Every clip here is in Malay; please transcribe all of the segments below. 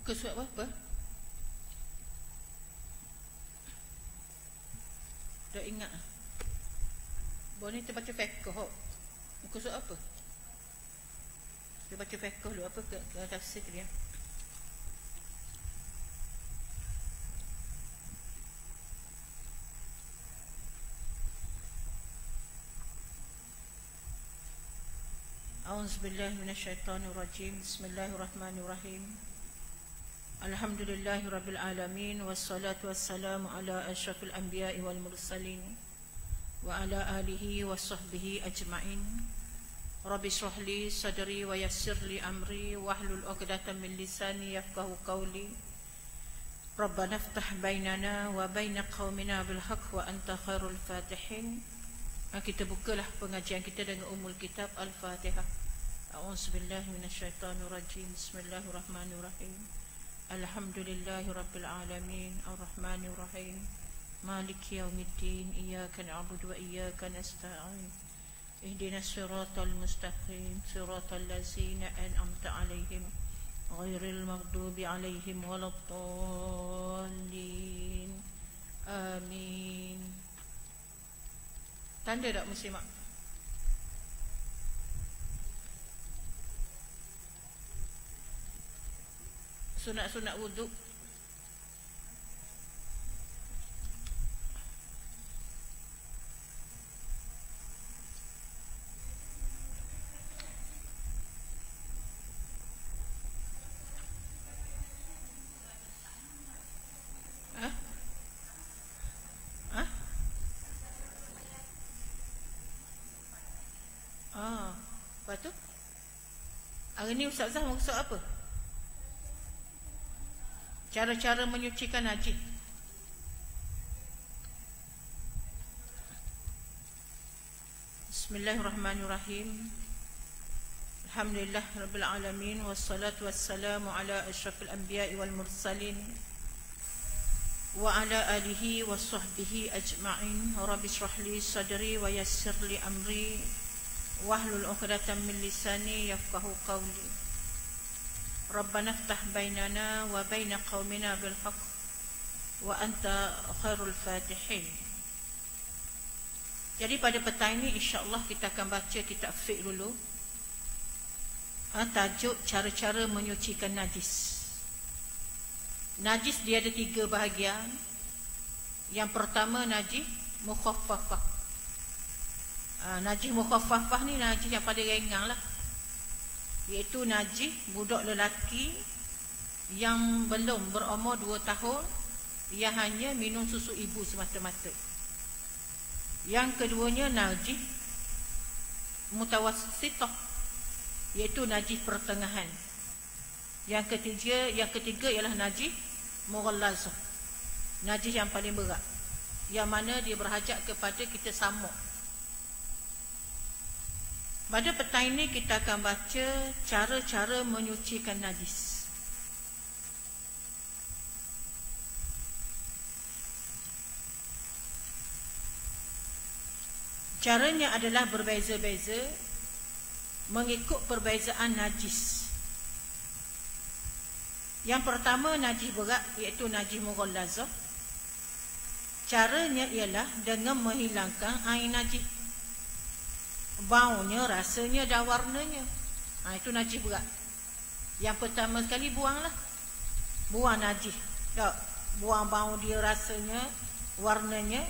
Muka surat berapa? Dah ingat? Baru ni terbaca fiqh. Muka surat apa? Dia baca fiqh dulu. Apa ke tafsir dia? A'udzubillahi minasyaitonirrajim. Bismillahirrahmanirrahim. Alhamdulillahirabbil alamin wassalatu wassalamu ala asyrafil anbiya'i wal mursalin wa ala alihi washabbihi ajmain. Rabbi shrah li sadri wa yassir li amri wahlul 'uqdatam min lisani yafqahu qawli. Rabbana iftah bainana wa baina qaumina bil haqq wa anta khairul fatihin. Kita bukalah pengajian kita dengan umul kitab Al-Fatihah. A'udzubillahi minasyaitonirrajim. Bismillahirrahmanirrahim. Alhamdulillahirabbil alamin arrahmanir rahim maliki yaumiddin iyyaka na'budu wa iyyaka nasta'in ihdinas siratal mustaqim siratal ladzina an'amta 'alaihim ghairil maghdubi 'alaihim waladdallin. Amin. Tanda tak muslimat? Sunat-sunat wuduk. Lepas tu hari ni Ustazah maksud apa? Cara-cara menyucikan najis. Bismillahirrahmanirrahim. Alhamdulillah rabbil alamin wassalatu wassalamu ala asyrafil anbiya'i wal mursalin wa ala alihi washabbihi ajma'in. Rabbi shrah li sadri wa yassir li amri wahlul 'uqdatam min lisani yafqahu qawli. Rabbana iftah bainana wa baina qaumina bil haqq wa anta khairul fatihin. Jadi pada petang ini insya-Allah kita akan baca kitab fiqh dulu. Tajuk cara-cara menyucikan najis. Najis dia ada 3 bahagian. Yang pertama najis mukhaffafah. Najis mukhaffafah ni najis yang paling ringan lah. Iaitu najis budak lelaki yang belum berumur 2 tahun, ia hanya minum susu ibu semata-mata. Yang keduanya najis mutawassithah, iaitu najis pertengahan. Yang ketiga ialah najis mughallazah, najis yang paling berat, yang mana dia berhajat kepada kita samuk. Pada petang ini kita akan baca cara-cara menyucikan najis. Caranya adalah berbeza-beza mengikut perbezaan najis. Yang pertama najis berat, iaitu najis mughallazah. Caranya ialah dengan menghilangkan air najis, baunya, rasanya dan warnanya. Itu najis berat. Yang pertama sekali buanglah. Buang najis. Buang bau dia, rasanya, warnanya.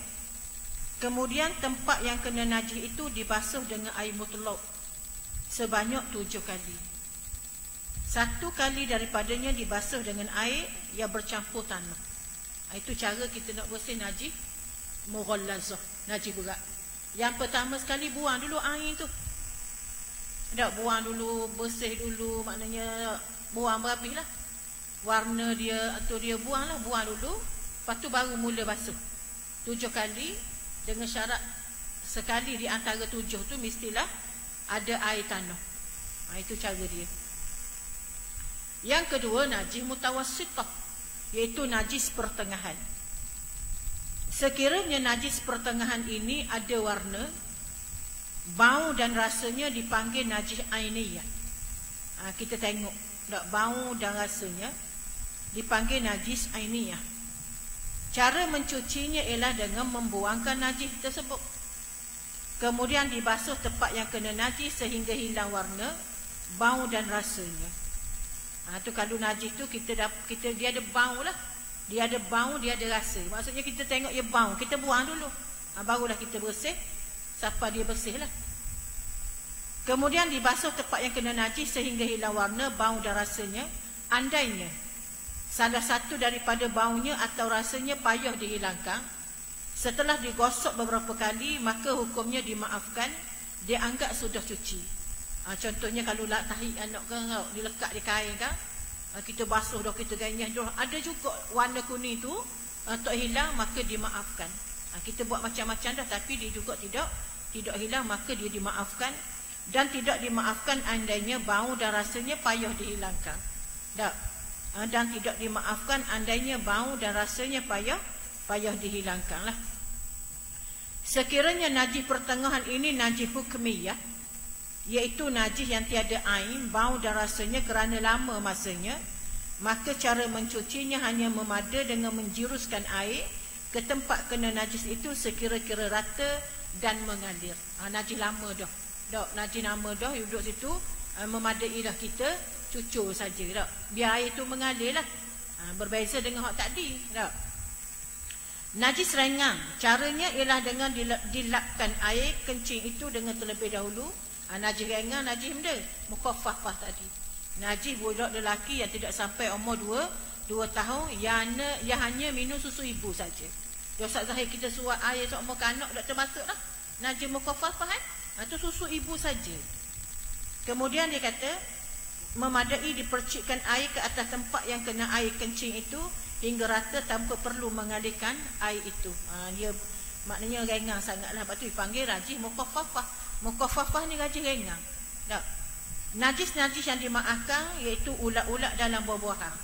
Kemudian tempat yang kena najis itu dibasuh dengan air mutlaq sebanyak 7 kali. 1 kali daripadanya dibasuh dengan air yang bercampur tanah. Itu cara kita nak bersih najis mughallazah, najis berat. Yang pertama sekali buang dulu air tu. Tak buang dulu, bersih dulu, maknanya buang berhabislah. Warna dia atau dia buanglah, buang dulu. Lepas tu baru mula basuh 7 kali, dengan syarat sekali di antara 7 tu mestilah ada air tanah. Itu cara dia. Yang kedua najis mutawassithah, iaitu najis pertengahan. Sekiranya najis pertengahan ini ada warna, bau dan rasanya dipanggil najis ainiyah. Kita tengok tak bau dan rasanya. dipanggil najis ainiyah. Cara mencucinya ialah dengan membuangkan najis tersebut. Kemudian dibasuh tempat yang kena najis sehingga hilang warna, bau dan rasanya. Tu kalau najis tu dia ada bau lah. Dia ada bau, dia ada rasa. Maksudnya kita tengok dia bau, kita buang dulu. Barulah kita bersih. Sampai dia bersih lah. Kemudian dibasuh tempat yang kena najis sehingga hilang warna, bau dan rasanya. Andainya salah satu daripada baunya atau rasanya payah dihilangkan, setelah digosok beberapa kali, maka hukumnya dimaafkan, dianggap sudah cuci. Contohnya kalau tahi anak kan, dilekat di kain kan, kita basuh dah, kita ganyah dah, ada juga warna kuning tu tak hilang, maka dimaafkan. Kita buat macam-macam dah, tapi dia juga tidak hilang, maka dia dimaafkan. Dan tidak dimaafkan andainya bau dan rasanya payah dihilangkan. Dan tidak dimaafkan andainya bau dan rasanya payah dihilangkan lah. Sekiranya najis pertengahan ini najis hukmiyah, iaitu najis yang tiada ain, bau dan rasanya kerana lama masanya, maka cara mencucinya hanya memada dengan menjiruskan air ke tempat kena najis itu sekira-kira rata dan mengalir. Najis lama dah. Najis lama dah duduk situ, memadai dah, kita cucur saja dah. Biar air itu mengalir lah. Berbeza dengan hak tadi dah. Najis ringan, caranya ialah dengan dilapkan air kencing itu dengan terlebih dahulu. Najis ringan, najis benda mukhaffafah tadi. Najis budak lelaki yang tidak sampai umur 2 tahun yang hanya minum susu ibu saja. Ustaz Zahir kita suat air seumur kanak dah termasuk lah. Najis mukhaffafah itu susu ibu saja. Kemudian dia kata memadai dipercikkan air ke atas tempat yang kena air kencing itu hingga rata tanpa perlu mengalirkan air itu. Dia maknanya ringan sangatlah. Lepas tu dipanggil najis mukhaffafah. Mukhaffafah ni najis ringan. Najis-najis yang dimaafkan iaitu ulat-ulat dalam buah-buahan.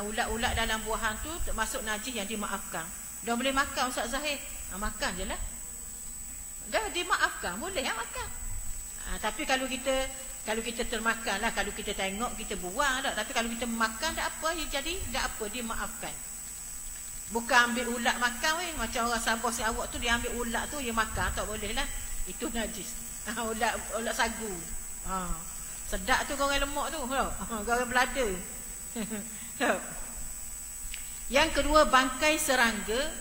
Ulat-ulat dalam buahan tu termasuk najis yang dimaafkan. Dah boleh makan Ustaz Zahir? Makan je lah. Dah dimaafkan, boleh makan. Tapi kalau kita termakan lah, kalau kita tengok kita buang dah. Tapi kalau kita makan tak apa, jadi tak apa, dimaafkan. Bukan ambil ulat makan macam orang Sabah Sarawak tu, dia ambil ulat tu dia makan, tak boleh lah. Itu najis. Ulat sagu. Sedap tu orang lemak tu, orang belada. Yang kedua, bangkai serangga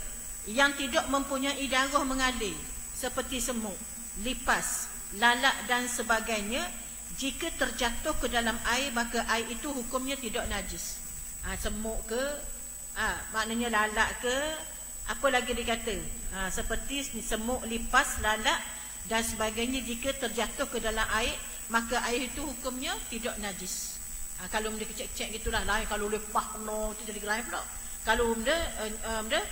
yang tidak mempunyai darah mengalir seperti semut, lipas, lalat dan sebagainya, jika terjatuh ke dalam air maka air itu hukumnya tidak najis. Semut ke, maknanya lalat ke, apa lagi dikata, seperti semut, lipas, lalat dan sebagainya, jika terjatuh ke dalam air maka air itu hukumnya tidak najis. Kalau benda kecil-kecil gitulah, lain kalau lepas penuh tu jadi lain pula. Kalau benda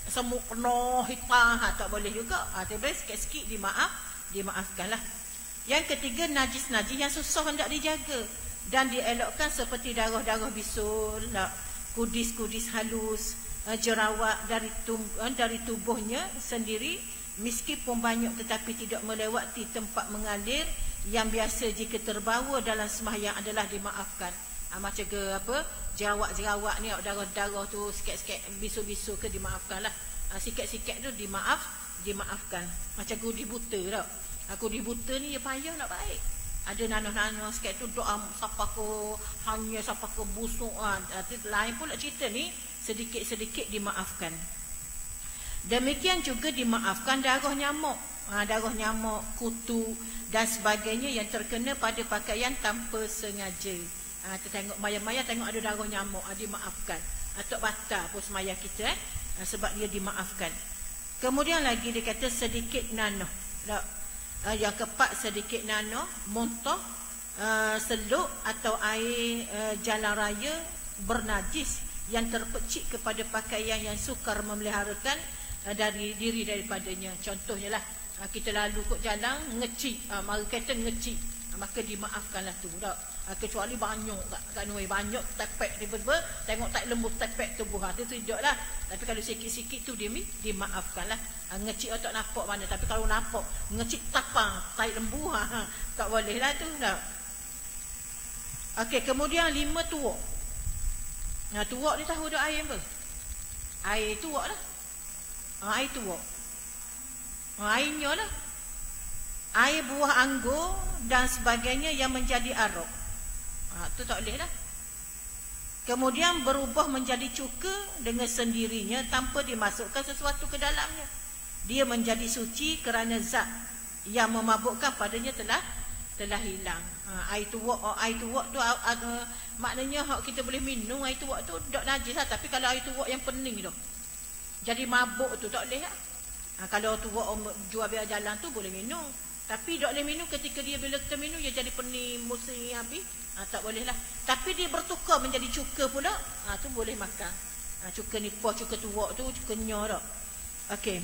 semut penuh hitam tak boleh juga. Tapi sikit-sikit dimaafkanlah. Yang ketiga, najis-najis yang susah hendak dijaga dan dielokkan seperti darah-darah bisul, kudis-kudis halus, jerawat dari tubuhnya sendiri meskipun banyak tetapi tidak melewati tempat mengalir yang biasa jika terbawa dalam sembahyang adalah dimaafkan. Macam ke jerawat-jerawat ni, darah-darah tu sikit-sikit bisu-bisu ke dimaafkan lah. Sikit-sikit tu dimaafkan. Macam kudi buta tak. Kudi buta ni dia payah nak baik. Ada nanah-nanah sikit tu doa siapa ke hanya siapa ke busuk. Lain pula cerita ni, sedikit-sedikit dimaafkan. Demikian juga dimaafkan darah nyamuk. Darah nyamuk, kutu dan sebagainya yang terkena pada pakaian tanpa sengaja. Kita tengok maya-maya, tengok ada darah nyamuk, dimaafkan. Tok batal pun semaya kita sebab dia dimaafkan. Kemudian lagi dia kata sedikit nanah. Yang keempat, sedikit nanah, muntah, seluk atau air jalan raya bernajis yang terpecik kepada pakaian yang sukar memeliharakan dari diri daripadanya. Contohnya lah, kita lalu kot jalan ngecik, mari kata ngecik, maka dimaafkanlah tu tak. Kecuali banyak kat nuai, banyak tepek tiba-tiba tengok tak lembut tepek tubuh tu tidaklah. Tapi kalau sikit-sikit tu dimaafkanlah. Ngecik tak nampak mana, tapi kalau nampak ngecik tapang tai lembu tak boleh lah tu tak. Okey, kemudian 5 tua. Tuak ni tahu dah air apa? Air tuak lah. Air tuak. Airnya lah. Air buah anggur dan sebagainya yang menjadi arak. Tu tak boleh lah. Kemudian berubah menjadi cuka dengan sendirinya tanpa dimasukkan sesuatu ke dalamnya. Dia menjadi suci kerana zat yang memabukkan padanya telah hilang. Air tuak tu maknanya kita boleh minum air tuak tu tak najis lah. Tapi kalau air tuak yang pening tu jadi mabuk tu tak boleh lah. Kalau tuak jual biar jalan tu boleh minum. Tapi tak boleh minum ketika dia bila kita minum dia jadi pening musim habis. Tak boleh lah. Tapi dia bertukar menjadi cuka pula. Tu boleh makan. Cuka nipah, cuka tuak tu, cuka nyor tak. Okey.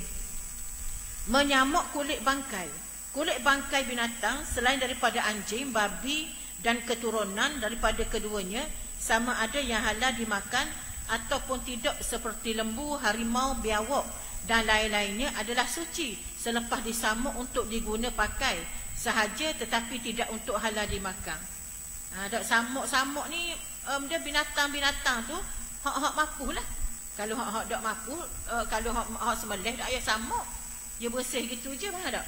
Menyamuk kulit bangkai. Kulit bangkai binatang selain daripada anjing, babi dan keturunan daripada keduanya sama ada yang halal dimakan ataupun tidak seperti lembu, harimau, biawak dan lain-lainnya adalah suci selepas disamuk untuk diguna pakai sahaja tetapi tidak untuk halal dimakan. Dak samuk-samuk ni dia binatang-binatang tu hak mapuh lah. Kalau hak dak mapuh, kalau hak sembelih dak payah samuk. Dia bersih gitu je faham tak?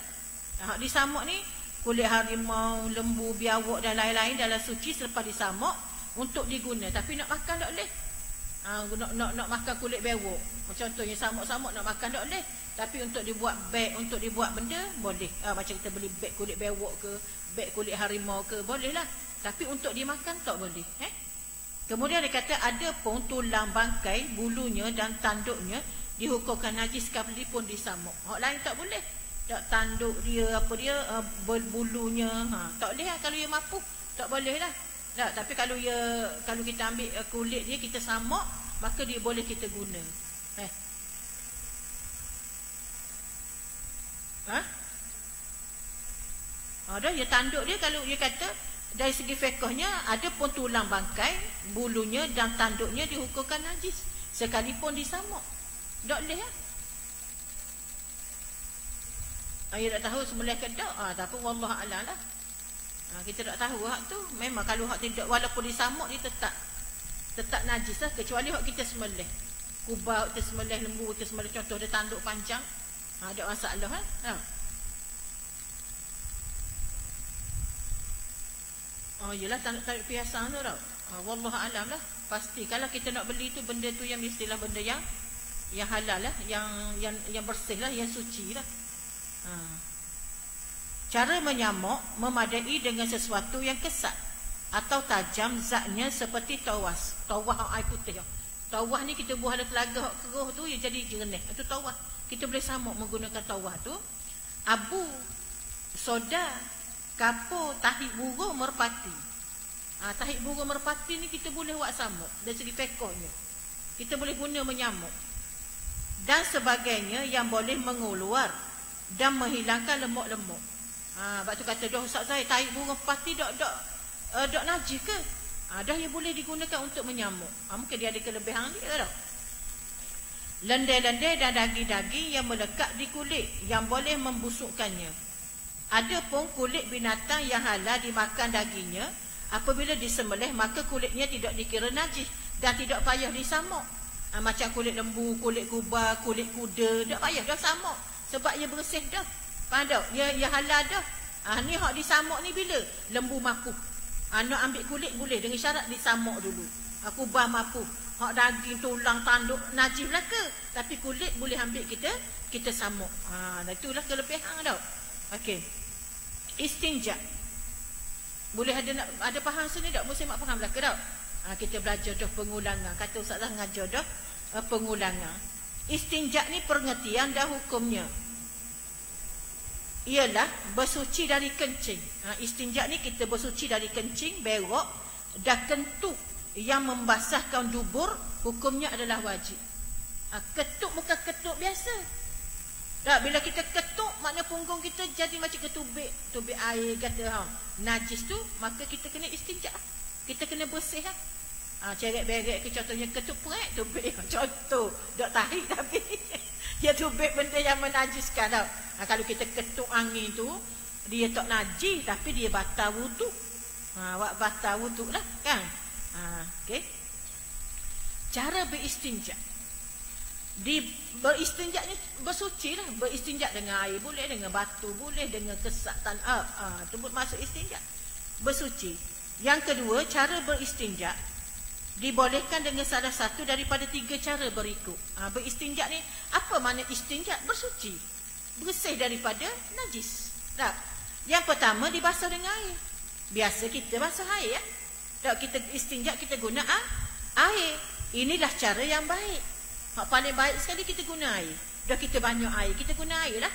Hak disamuk ni kulit harimau, lembu, biawak dan lain-lain adalah suci selepas disamuk untuk diguna tapi nak makan tak boleh. Nak makan kulit biawak. Contohnya samuk-samuk nak makan tak boleh. Tapi untuk dibuat beg, untuk dibuat benda boleh. Macam kita beli beg kulit biawak ke, beg kulit harimau ke, boleh lah. Tapi untuk dimakan tak boleh. Kemudian dia kata ada pun tulang bangkai, bulunya dan tanduknya dihukumkan najis sekalipun disamuk. Hak lain tak boleh. Tak tanduk dia, apa dia, bulunya, tak boleh lah kalau dia mapuh. Tak boleh lah. Tak, tapi kalau kita ambil kulit dia, kita samuk, maka dia boleh kita guna. Dah dia tanduk dia, kalau dia kata dari segi fiqhnya ada pun tulang bangkai, bulunya dan tanduknya dihukumkan najis sekalipun disamuk. Tak boleh lah. Saya tak tahu sembelih ke tak, tapi wallah a'lam lah. Kita tak tahu hak tu. Memang kalau hak tidak, walaupun disamuk dia tetap najis lah, kecuali hak kita sembelih. Kubau kita sembelih, lembu kita sembelih, contoh dia tanduk panjang, ada masalah lah. Yelah tanduk biasa tu tau. Wallah a'lam lah. Pasti kalau kita nak beli tu benda tu yang mestilah benda yang halal lah, yang bersih lah, yang suci lah. Cara menyamuk memadai dengan sesuatu yang kesat atau tajam zatnya seperti tawas. Tawas air putih. Tawas ni kita buah ada telaga keruh tu dia jadi jernih. Itu tawas. Kita boleh samuk menggunakan tawas tu. Abu, soda, kapur, tahi burung, merpati. Tahi burung merpati ni kita boleh buat samuk dari segi fiqhnya. Kita boleh guna menyamuk. Dan sebagainya yang boleh menguluar dan menghilangkan lemuk-lemuk. Sebab tu kata dah Ustaz saya tahi burung merpati dak najis ke? Dah yang boleh digunakan untuk menyamuk. Mungkin dia ada kelebihan dia tak? Lendir-lendir dan daging-daging yang melekat di kulit yang boleh membusukkannya. Ada pun kulit binatang yang halal dimakan dagingnya. Apabila disembelih maka kulitnya tidak dikira najis dan tidak payah disamuk. Macam kulit lembu, kulit kubah, kulit kuda, tak payah dah samuk sebab ia bersih dah. Faham tak? Ia halal dah. Ni hak disamuk ni bila lembu mapuh. Nak ambil kulit boleh dengan syarat disamuk dulu. Kubah mapuh. Hak daging, tulang, tanduk najis lah ke? Tapi kulit boleh ambil kita samuk. Itulah kelebihan tau. Okey. Istinja. Boleh ada faham sini tak? Mesti mak faham lah ke tak? Kita belajar dah pengulangan. Kata Ustaz dah ngajar dah pengulangan. Istinja ni pengertian dan hukumnya ialah bersuci dari kencing. Istinja ni kita bersuci dari kencing, berak dan kentut yang membasahkan dubur, hukumnya adalah wajib. Ketuk bukan ketuk biasa. Tak, bila kita ketuk makna punggung kita jadi macam ketubik air kata najis tu, maka kita kena istinja. Kita kena bersih lah. Ceret-beret ke contohnya ketuk perek tubik contoh tak tarik tapi dia tubik benda yang menajiskan tau. Kalau kita ketuk angin tu dia tak najis tapi dia batal wuduk. Batal wuduk lah kan. Okey. cara beristinja. Beristinja ni bersuci lah. Beristinja dengan air boleh, dengan batu boleh, dengan kesak tanah. Itu masuk istinja. Bersuci. Yang kedua, cara beristinja dibolehkan dengan salah satu daripada 3 cara berikut. Beristinja ni, apa makna istinja? Bersuci. Bersih daripada najis. Tak? Yang pertama, dibasuh dengan air. Biasa kita basuh air. Tak, kita istinja, kita guna air. Inilah cara yang baik. Paling baik sekali kita guna air. Dah kita banyak air, kita guna air lah.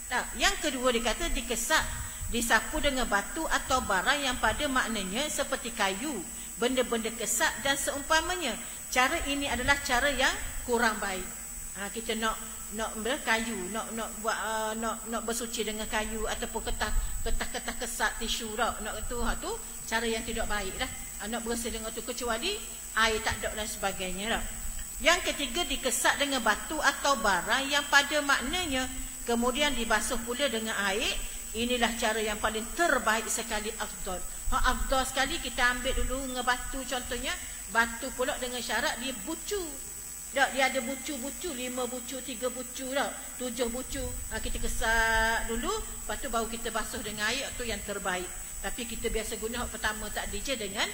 Tak? Yang kedua dia kata dikesak, disapu dengan batu atau barang yang pada maknanya seperti kayu, benda-benda kesak dan seumpamanya. Cara ini adalah cara yang kurang baik. Kita nak kayu, nak buat nak bersuci dengan kayu ataupun ketah kesak tisu dah. Nak tu cara yang tidak baik dah. Nak bersih dengan tu kecuali air tak ada dan sebagainya dah. Yang ketiga, dikesak dengan batu atau barang yang pada maknanya kemudian dibasuh pula dengan air. Inilah cara yang paling terbaik sekali, afdal. Afdal sekali kita ambil dulu dengan batu contohnya. Batu pula dengan syarat dia bucu. Tak, dia ada bucu-bucu, 5 bucu, 3 bucu dah, 7 bucu. Kita kesak dulu, lepas tu baru kita basuh dengan air, tu yang terbaik. Tapi kita biasa guna pertama tadi je dengan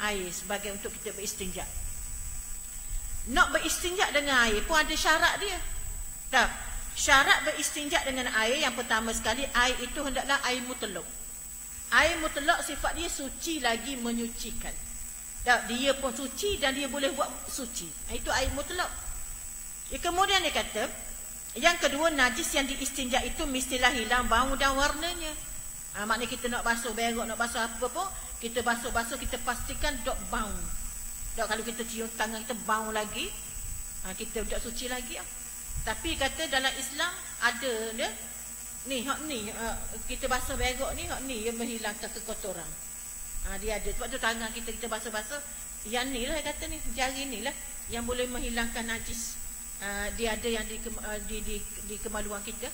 air sebagai untuk kita beristinja. Nak beristinja dengan air pun ada syarat dia. Tak? Syarat beristinja dengan air yang pertama sekali, air itu hendaklah air mutlak. Air mutlak sifat dia suci lagi menyucikan. Tak? Dia pun suci dan dia boleh buat suci. Itu air mutlak. Kemudian dia kata, yang kedua, najis yang diistinja itu mestilah hilang bau dan warnanya. Maknanya kita nak basuh berok, nak basuh apa pun, kita basuh-basuh, kita pastikan tak bau. Tak, kalau kita cium tangan kita bau lagi, kita tak suci lagi. Tapi kata dalam Islam ada dia ni, kita basuh berok ni, ni yang menghilangkan kekotoran. Dia ada sebab tu tangan kita basuh-basuh, yang ni lah kata ni, jari ni lah yang boleh menghilangkan najis. Dia ada yang di kemaluan kita,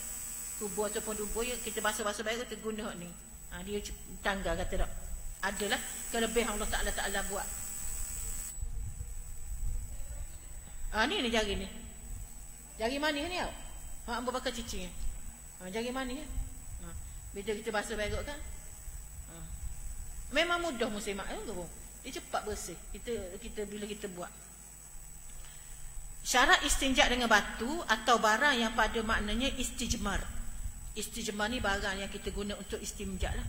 tubuh ataupun tubuh yang kita basuh-basuh berok kita guna ni. Dia tangga kata tak. Adalah kelebihan Allah Ta'ala buat. Ni jari ni. Jari manis ni tau. Ambil pakai cicing. Jari manis. Bila kita basuh berok kan. Memang mudah muslimat. Dia cepat bersih. Kita bila kita buat. Syarat istinja dengan batu atau barang yang pada maknanya istijmar. Istijmar ni barang yang kita guna untuk istinja lah.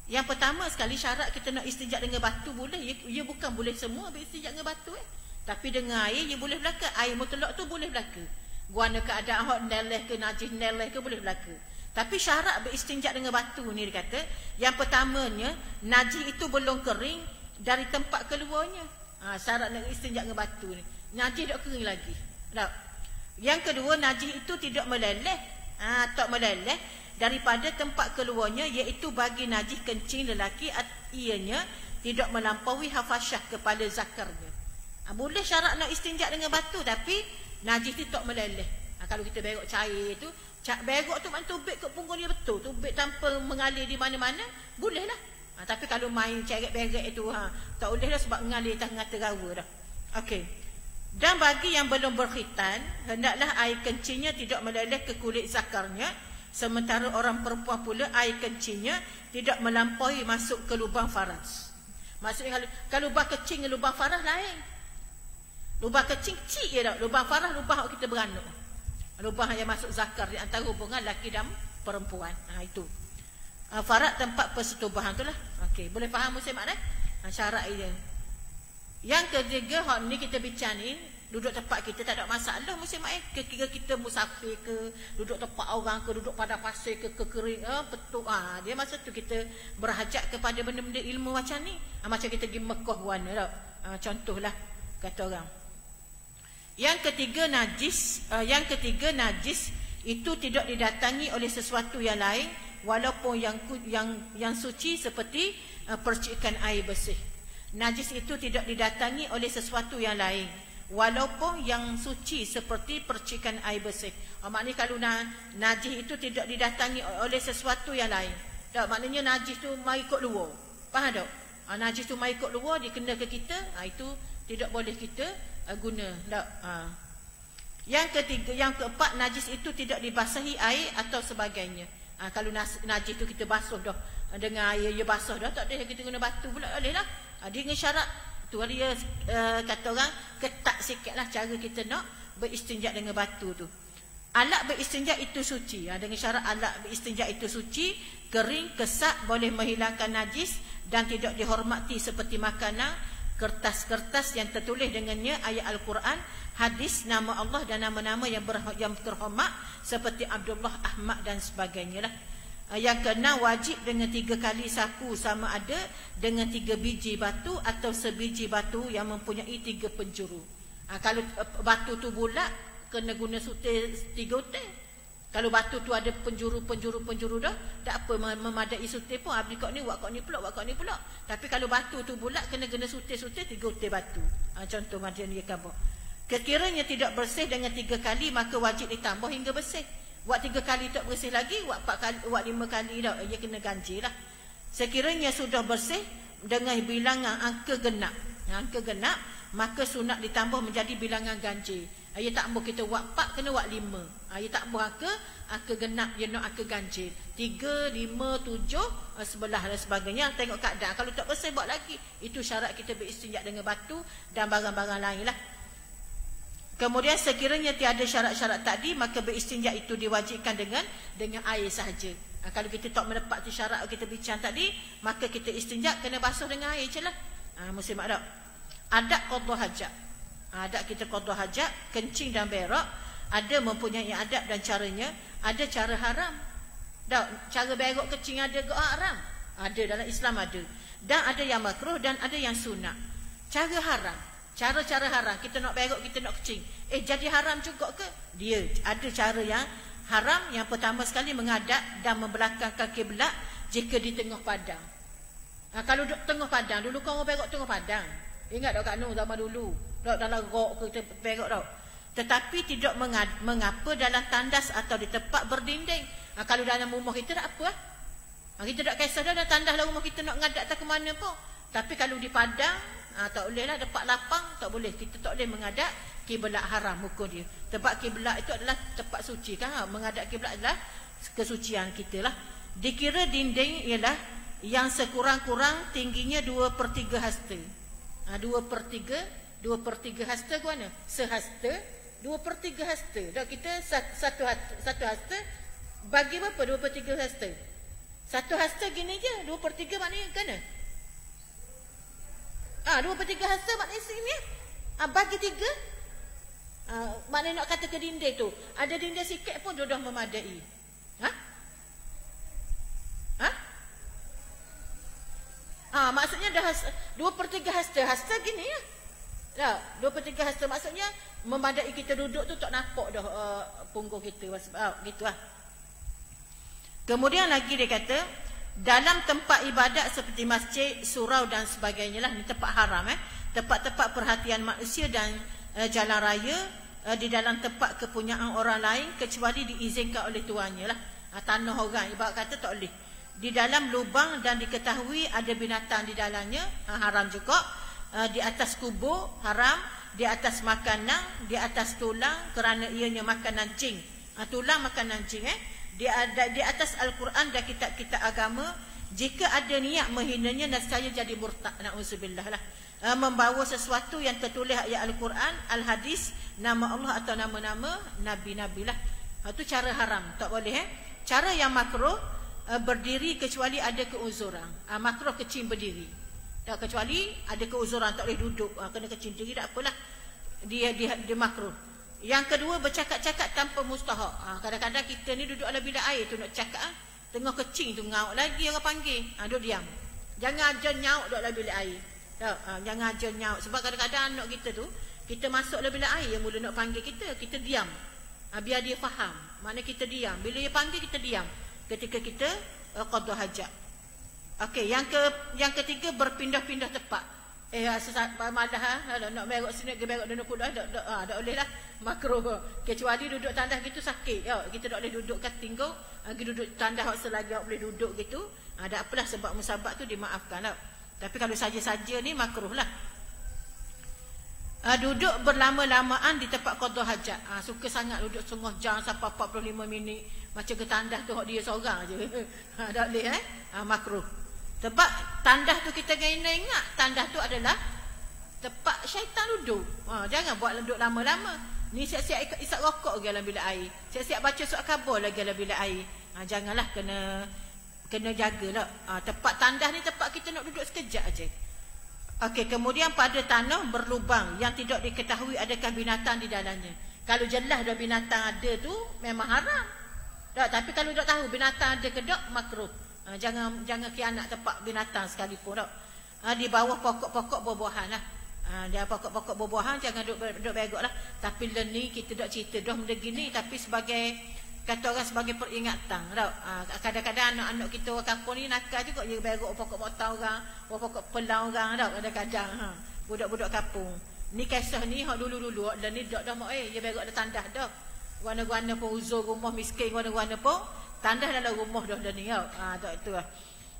Yang pertama sekali, syarat kita nak istinja dengan batu boleh. Ia bukan boleh semua beristinja dengan batu. Tapi dengan air, ia boleh berlaku. Air mutlak tu boleh berlaku. Guana keadaan hot, neleh ke, najis neleh ke, boleh berlaku. Tapi syarat beristinja dengan batu ni dia kata, yang pertamanya, najis itu belum kering dari tempat keluarnya. Syarat nak istinja dengan batu ni. Najis tak kering lagi. Tak? Yang kedua, najis itu tidak meleleh. Tak meleleh daripada tempat keluarnya, iaitu bagi najis kencing lelaki, ianya tidak melampaui hafasyah kepala zakarnya. Boleh syarat nak istinja dengan batu, tapi najis itu tak meleleh. Kalau kita berok cair tu, berok tu maknanya tubik ke punggung dia betul, tubik tanpa mengalir di mana-mana, boleh lah. Tapi kalau main ceret-beret itu, tak boleh lah sebab mengalir tengah terawa dah. Okey. Dan bagi yang belum berkhitan, hendaklah air kencingnya tidak meleleh ke kulit zakarnya, sementara orang perempuan pula air kencingnya tidak melampaui masuk ke lubang faras. Maksudnya kalau lubang kecing dengan lubang faras lain. Lubang kecil je tak. Lubang farah, lubang kita beranak. Lubang yang masuk zakar di antara hubungan laki dan perempuan. Itu. Farah tempat persetubuhan tu lah. Okey, boleh faham muslimat syarat dia. Yang ketiga, hak ni kita bincang ni, duduk tempat kita tak ada masalah muslimat. Kira kita musafir ke, duduk tempat orang ke, duduk pada pasir ke, kering, betul. Dia masa tu kita berhajat kepada benda-benda ilmu macam ni. Macam kita pergi Mekah buana tak. Contohlah kata orang. Yang ketiga najis itu tidak didatangi oleh sesuatu yang lain walaupun yang suci seperti percikan air bersih. Najis itu tidak didatangi oleh sesuatu yang lain walaupun yang suci seperti percikan air bersih. Maknanya kalau najis itu tidak didatangi oleh sesuatu yang lain. Tak, maknanya najis tu mai ikut luar. Faham tak? Najis tu mai ikut luar, dia kena ke kita, itu tidak boleh kita guna. Tak. Yang ketiga, yang keempat, najis itu tidak dibasahi air atau sebagainya. Kalau najis itu kita basuh dah dengan air, dia basuh dah, tak ada kita guna batu pula boleh lah. Dia dengan syarat tu dia kata orang ketat sikitlah cara kita nak beristinja dengan batu tu. Alat beristinja itu suci. Dengan syarat alat beristinja itu suci, kering, kesat, boleh menghilangkan najis dan tidak dihormati seperti makanan, kertas-kertas yang tertulis dengannya ayat Al-Quran, hadis, nama Allah dan nama-nama yang terhormat seperti Abdullah, Ahmad dan sebagainya lah. Yang keenam, wajib dengan 3 kali sapu sama ada dengan 3 biji batu atau sebiji batu yang mempunyai 3 penjuru. Kalau batu tu bulat, kena guna sutir 3 utir. Kalau batu tu ada penjuru dah, tak apa memadai sutir pun. Abdi kau ni, buat kau ni pula, buat kau ni pula. Tapi kalau batu tu bulat, kena guna sutir 3 utir batu. Contoh macam dia khabar. Sekiranya tidak bersih dengan 3 kali, maka wajib ditambah hingga bersih. Buat 3 kali tak bersih lagi, buat 4 kali, buat 5 kali dah, ia kena ganjil lah. Sekiranya sudah bersih dengan bilangan angka genap, maka sunat ditambah menjadi bilangan ganjil. Ia tak boleh kita buat 4, kena buat 5. Ia tak boleh angka genap, ia nak angka ganjil. 3, 5, 7, 11 dan sebagainya. Tengok keadaan. Kalau tak bersih, buat lagi. Itu syarat kita beristinja dengan batu dan barang-barang lain lah. Kemudian sekiranya tiada syarat-syarat tadi, maka beristinja itu diwajibkan dengan air sahaja. Kalau kita tak menepati syarat kita bincang tadi, maka kita istinja kena basuh dengan air je lah. Muslim adab. Adab qada hajat. Adab kita qada hajat, kencing dan berak, ada mempunyai adab dan caranya. Ada cara haram. Cara berak kencing ada ke haram? Ada dalam Islam ada. Dan ada yang makruh dan ada yang sunat. Cara haram. Cara-cara haram, kita nak berak, kita nak kencing. Jadi haram juga ke? Dia ada cara yang haram. Yang pertama sekali, menghadap dan membelakangkan kiblat jika di tengah padang. Kalau tengah padang, dulu kau berak tengah padang. Ingat tak Kak Nur zaman dulu? Tak dalam rok kita berak tak. Tetapi tidak mengapa dalam tandas atau di tempat berdinding. Kalau dalam rumah kita tak apa. Kita tak kisah dah tandas dalam rumah kita nak ngadap tak ke mana pun. Tapi kalau di padang, tak boleh lah, tempat lapang tak boleh. Kita tak boleh menghadap kiblat, haram hukum dia. Tempat kiblat itu adalah tempat suci kan. Menghadap kiblat adalah kesucian kita lah. Dikira dinding ialah yang sekurang-kurang tingginya 2/3 hasta. 2/3 hasta ke mana? Sehasta, 2/3 hasta. Dak kita satu hasta bagi berapa 2/3 hasta? Satu hasta gini je, 2/3 maknanya kan? 2/3 hasta maknanya sini. Bagi 3. Maknanya nak kata ke dinding tu, ada dinding sikit pun dah memadai. Maksudnya dah 2/3 hasta. Hasta gini ya. Dah 2/3 hasta maksudnya memadai kita duduk tu, tak nampak dah punggung kita. Gitu lah. Kemudian lagi dia kata, dalam tempat ibadat seperti masjid, surau dan sebagainya lah, ni tempat haram tempat-tempat perhatian manusia dan jalan raya, di dalam tempat kepunyaan orang lain kecuali diizinkan oleh tuannya lah. Tanah orang ibarat kata tak boleh. Di dalam lubang dan diketahui ada binatang di dalamnya, haram juga. Di atas kubur haram, di atas makanan, di atas tulang kerana ianya makanan jin. Tulang makanan jin di atas Al-Quran dan kitab-kitab agama. Jika ada niat menghinanya, nescaya jadi murtad. Na'udzubillah lah. Membawa sesuatu yang tertulis ayat Al-Quran, Al-Hadis, nama Allah atau nama-nama Nabi-Nabi lah. Itu cara haram, tak boleh. Cara yang makruh, berdiri kecuali ada keuzuran. Makruh kecil berdiri. Tak, kecuali ada keuzuran, tak boleh duduk. Kena kecil diri, tak apalah. Dia makruh. Yang kedua, bercakap-cakap tanpa mustahak. Kadang-kadang kita ni duduk dalam bilik air tu nak cakap. Tengah kecing tu ngauk lagi orang panggil. Duduk diam. Jangan ajar nyauk duduk dalam bilik air. Jangan ajar nyauk. Sebab kadang-kadang anak kita tu, kita masuk dalam bilik air, mula nak panggil kita diam. Biar dia faham. Maknanya kita diam. Bila dia panggil, kita diam. Ketika kita qada hajat. Okey, yang ketiga, berpindah-pindah tempat. Madah nak berak sini, berak duduk pula, tak boleh lah. Makruh. Kecuali duduk tandas gitu sakit. Kita tak boleh duduk kat tinggal. Duduk tandas selagi boleh duduk gitu. Tak apalah, sebab musabab tu dimaafkan lah. Tapi kalau saja-saja ni makruh lah. Duduk berlama-lamaan di tempat qada hajat. Suka sangat duduk setengah jam sampai 45 minit. Macam ke tandas tu dia seorang je. Tak boleh makruh. Sebab tandas tu kita kena ingat, tandas tu adalah tempat syaitan duduk. Jangan buat duduk lama-lama. Ni siap-siap isap rokok lagi dalam bilik air. Siap-siap baca surat khabar lagi dalam bilik air. Janganlah, kena jagalah. Tempat tandas ni tempat kita nak duduk sekejap aje. Okey, kemudian pada tanah berlubang yang tidak diketahui adakah binatang di dalamnya. Kalau jelas dah binatang ada tu memang haram. Tak, tapi kalau tak tahu binatang ada ke tak, makruh. Jangan khianat tempat binatang sekalipun tak. Di bawah pokok-pokok buah-buahan lah. Dia pokok-pokok buah-buahan jangan duduk begok lah. Tapi ni kita tak cerita dah benda gini, tapi sebagai kata orang sebagai peringatan tau. Kadang-kadang anak-anak kita orang kampung ni nakal juga dia berok pokok potong orang, pokok pelau orang tau kadang-kadang. Budak-budak kampung. Ni kisah ni hak dulu-dulu dan ni dak dah mak dia berok ada tandas dah. Warna-warna pun uzur rumah miskin, warna-warna pun tandas dalam rumah dah ni tau. Tak itu lah.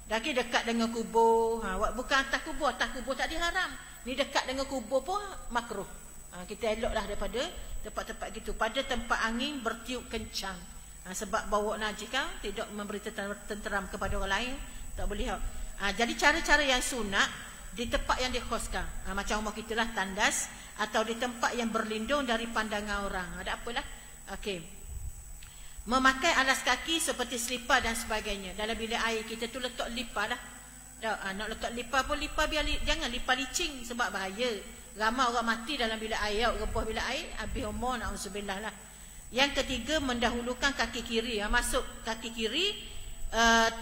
Lagi dekat dengan kubur. Bukan atas kubur tak diharam. Ni dekat dengan kubur pun makruh. Kita eloklah daripada tempat-tempat gitu. Pada tempat angin bertiup kencang. Sebab bawa najis kan tidak memberi tenteram kepada orang lain, tak boleh. Jadi cara-cara yang sunat di tempat yang dikhoskan, macam rumah kita lah, tandas atau di tempat yang berlindung dari pandangan orang. Ada apalah. Okey. Memakai alas kaki seperti selipar dan sebagainya. Dalam bilik air kita tu letak lipar lah. Nak letak lipar pun lipar jangan lipar licin sebab bahaya. Ramai orang mati dalam bilik air, rebah bilik air, habis umur na'udzubillah lah. Yang ketiga, mendahulukan kaki kiri. Masuk kaki kiri,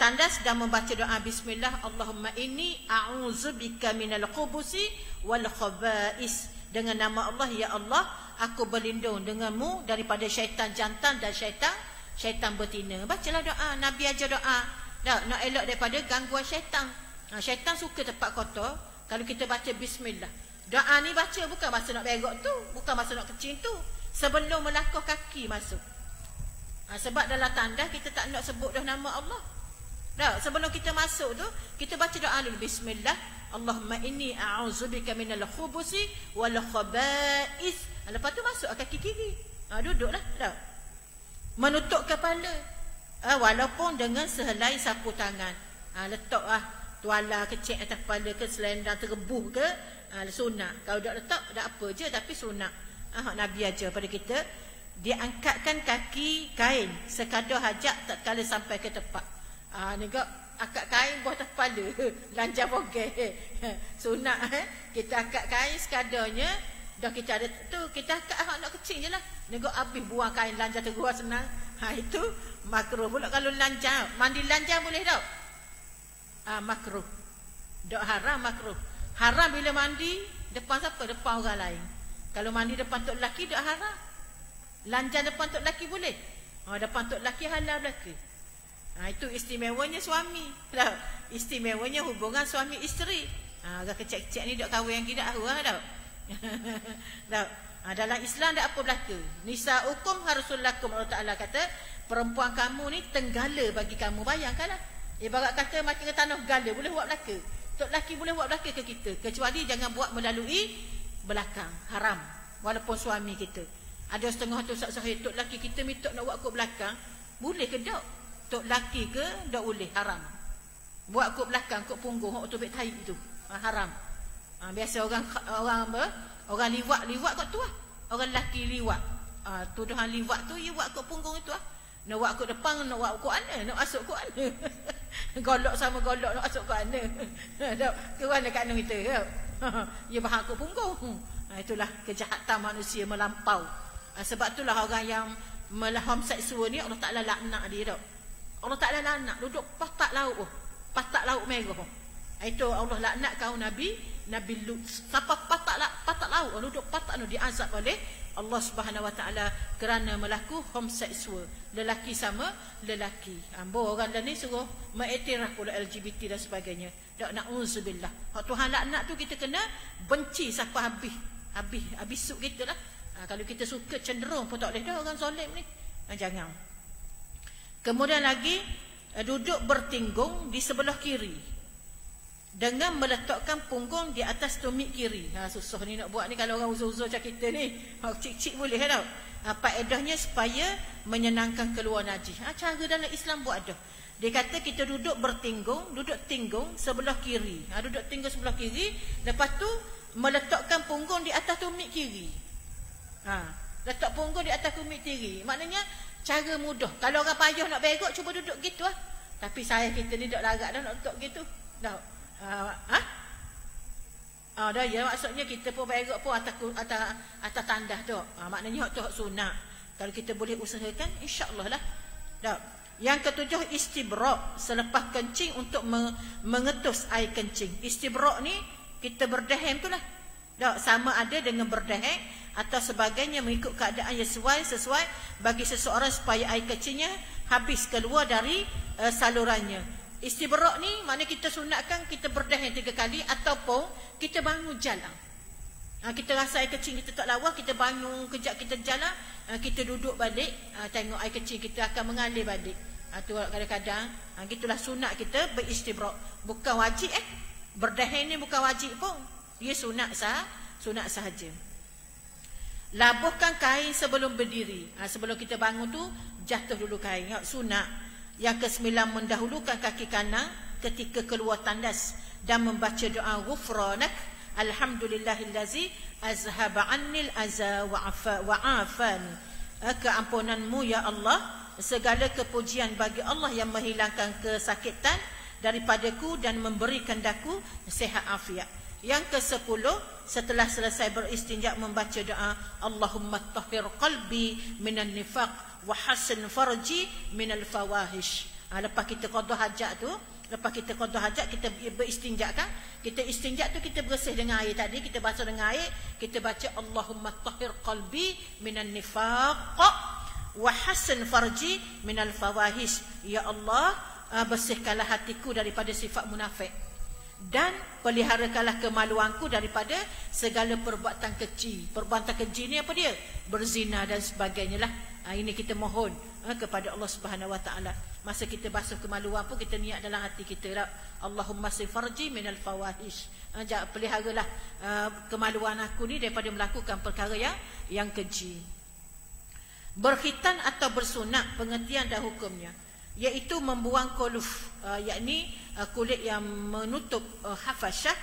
tandas dan membaca doa bismillah, Allahumma inni a'udzubika minal khubusi wal khaba'is. Dengan nama Allah, ya Allah, aku berlindung denganmu daripada syaitan jantan dan syaitan betina. Bacalah doa, Nabi ajar doa. Nak elok daripada gangguan syaitan. Syaitan suka tempat kotor. Kalau kita baca bismillah, doa ni baca bukan masa nak berok tu, bukan masa nak kecing tu, sebelum melangkah kaki masuk. Sebab dalam tandas kita tak nak sebut dah nama Allah. Sebelum kita masuk tu, kita baca doa dulu, bismillah, Allahumma inni a'udzubika minal khubusi wal khaba'is. Lepas tu masuk kaki kiri. Duduklah. Menutup kepala. Walaupun dengan sehelai sapu tangan. Letak tuala kecil atas kepala ke, selendang terbuh ke, sunat. Kalau tak letak, tak apa je, tapi sunat. Nabi ajar pada kita, dia angkatkan kaki kain sekadar hajat tak kala sampai ke tempat. Negak angkat kain buah atas kepala, lanjar bogeh. Sunat kita angkat kain sekadarnya, dah kita ada tu, kita angkat nak kecil je lah. Negak habis buang kain lanjar terus senang. Itu makruh pula kalau lanjar. Mandi lanjar boleh tak? Makruh. Tak haram, makruh. Haram bila mandi depan siapa? Depan orang lain. Kalau mandi depan tok lelaki tak haram. Lanjar depan tok lelaki boleh. Depan tok lelaki halal belaka. Itu istimewanya suami. Istimewanya hubungan suami isteri. Orang kecil-kecil ni dok kahwin yang tidak arwah dak. Dalam Islam tak apa belaka. Nisaukum harusul lakum. Allah Taala kata, perempuan kamu ni tenggala bagi kamu. Bayangkanlah. Ibarat kata makin ke tanah gala boleh buat belaka. Tok lelaki boleh buat belaka ke kita, kecuali jangan buat melalui belakang, haram. Walaupun suami kita ada setengah tu sahih tok laki kita minta nak buat kot belakang, boleh ke tak? Tok laki ke tak boleh, haram. Buat kot belakang, kot punggung, hok tubik tahi tu, haram. Biasa orang liwat kot tu lah. Orang lelaki liwat. Tuduhan liwat tu, dia buat kot punggung itu lah. Nak buat kot depan, nak buat kot mana? Nak masuk kot mana? Golok sama golok nak masuk kot mana? Ke mana kat mana kita? Dia bahang kot punggung. Itulah kejahatan manusia melampau. Sebab itulah orang yang homoseksual ni Allah Ta'ala laknat dia tak. Allah Ta'ala laknat duduk patak lauk. Patak lauk merah. Itu Allah laknat kaum Nabi Lut. Siapa patak lauk duduk patak tu diazab oleh Allah Subhanahu Wa Ta'ala kerana melaku homoseksual. Lelaki sama lelaki. Ambo orang dah ni suruh mengiktiraf pula LGBT dan sebagainya. Tak nak uzubillah. Hak Tuhan laknat tu kita kena benci siapa habis suk kita lah. Kalau kita suka cenderung pun tak boleh dah orang zalim ni. Jangan. Kemudian lagi duduk bertinggung di sebelah kiri. dengan meletakkan punggung di atas tumit kiri. Susah ni nak buat ni kalau orang uzur-uzur macam kita ni. Cik-cik boleh tau. Faedahnya supaya menyenangkan keluar najis. Cara dalam Islam buat dah. Dia kata kita duduk bertinggung, duduk tinggung sebelah kiri. Duduk tinggung sebelah kiri, lepas tu meletakkan punggung di atas tumit kiri. Letak punggung di atas tumit kiri. Maknanya cara mudah. Kalau orang payah nak berok, cuba duduk gitu lah. Tapi saya kita ni tak larat dah nak duduk gitu. Dah. Dah ya, maksudnya kita pun berok pun atas tandas tu. Maknanya hak tu hak sunat. Kalau kita boleh usahakan, insya-Allah lah. Dah. Yang ketujuh, istibrak, selepas kencing untuk mengetus air kencing. Istibrak ni kita berdahem tu lah. Dah, sama ada dengan berdahem atau sebagainya mengikut keadaan yang sesuai bagi seseorang supaya air kencingnya habis keluar dari salurannya. Istibrak ni maknanya kita sunatkan kita berdahem 3 kali ataupun kita bangun jalan. Kita rasa air kecil kita tak lawa, kita bangun kejap kita jalan, kita duduk balik, tengok air kecil kita akan mengalir balik. Tu kadang-kadang gitulah sunat kita beristibrak. Bukan wajib berdahem ni bukan wajib pun. Dia sunat sahaja. Labuhkan kain sebelum berdiri. Sebelum kita bangun tu jatuh dulu kain. Sunat. Yang ke-9, mendahulukan kaki kanan ketika keluar tandas dan membaca doa ghufranak alhamdulillahillazi azhaba annil aza wa afani. Keampunanmu ya Allah, segala kepujian bagi Allah yang menghilangkan kesakitan daripadaku dan memberikan daku sihat afiat. Yang ke-10, setelah selesai beristinja membaca doa Allahumma tahhir qalbi minan nifaq wa hassin farji minal fawahish. Lepas kita qada hajat tu, kita beristinja kan? Kita istinja tu kita bersih dengan air tadi, kita basuh dengan air, kita baca Allahumma tahhir qalbi minan nifaq wa hassin farji minal fawahish. Ya Allah, bersihkanlah hatiku daripada sifat munafik dan peliharakanlah kemaluanku daripada segala perbuatan keji. Perbuatan keji ni apa dia? Berzina dan sebagainya lah. Ini kita mohon kepada Allah Subhanahu Wa Taala. Masa kita basuh kemaluan pun kita niat dalam hati kita lah, Allahumma sifarji minal fawahish. Peliharalah kemaluan aku ni daripada melakukan perkara yang keji. Berkhitan atau bersunat, pengertian dan hukumnya, iaitu membuang kuluf, yakni kulit yang menutup hafasyah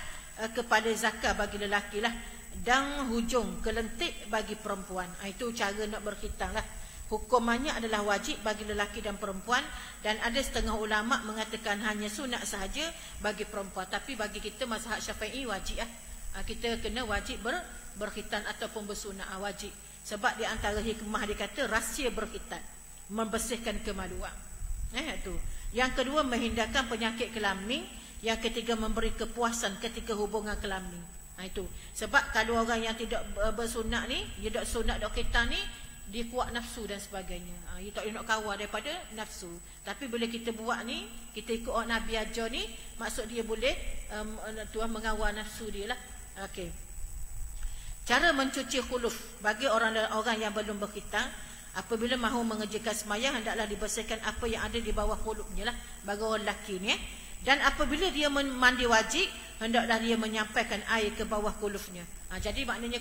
kepada zakar bagi lelaki lah, dan hujung kelentik bagi perempuan. Itu cara nak berkhitan lah. Hukumannya adalah wajib bagi lelaki dan perempuan, dan ada setengah ulama mengatakan hanya sunat sahaja bagi perempuan. Tapi bagi kita mazhab Syafi'i wajib lah. Kita kena wajib berkhitan ataupun bersunat, wajib. Sebab di antara hikmah dia kata rahsia berkhitan, membersihkan kemaluan. Tu. Yang kedua, menghindarkan penyakit kelamin. Yang ketiga, memberi kepuasan ketika hubungan kelamin. Itu. Sebab kalau orang yang tidak bersunat ni, dia tak sunat, tak khitan ni, dia kuat nafsu dan sebagainya. Dia tak nak kawal daripada nafsu. Tapi bila kita buat ni, kita ikut orang Nabi ajar ni, maksud dia boleh Tuhan mengawal nafsu dia lah. Okey. Cara mencuci khuluf bagi orang yang belum berkhitan, apabila mahu mengerjakan sembahyang, hendaklah dibersihkan apa yang ada di bawah khulufnya lah, bagi orang lelaki ni. Dan apabila dia mandi wajib, hendaklah dia menyampaikan air ke bawah khulufnya. Jadi maknanya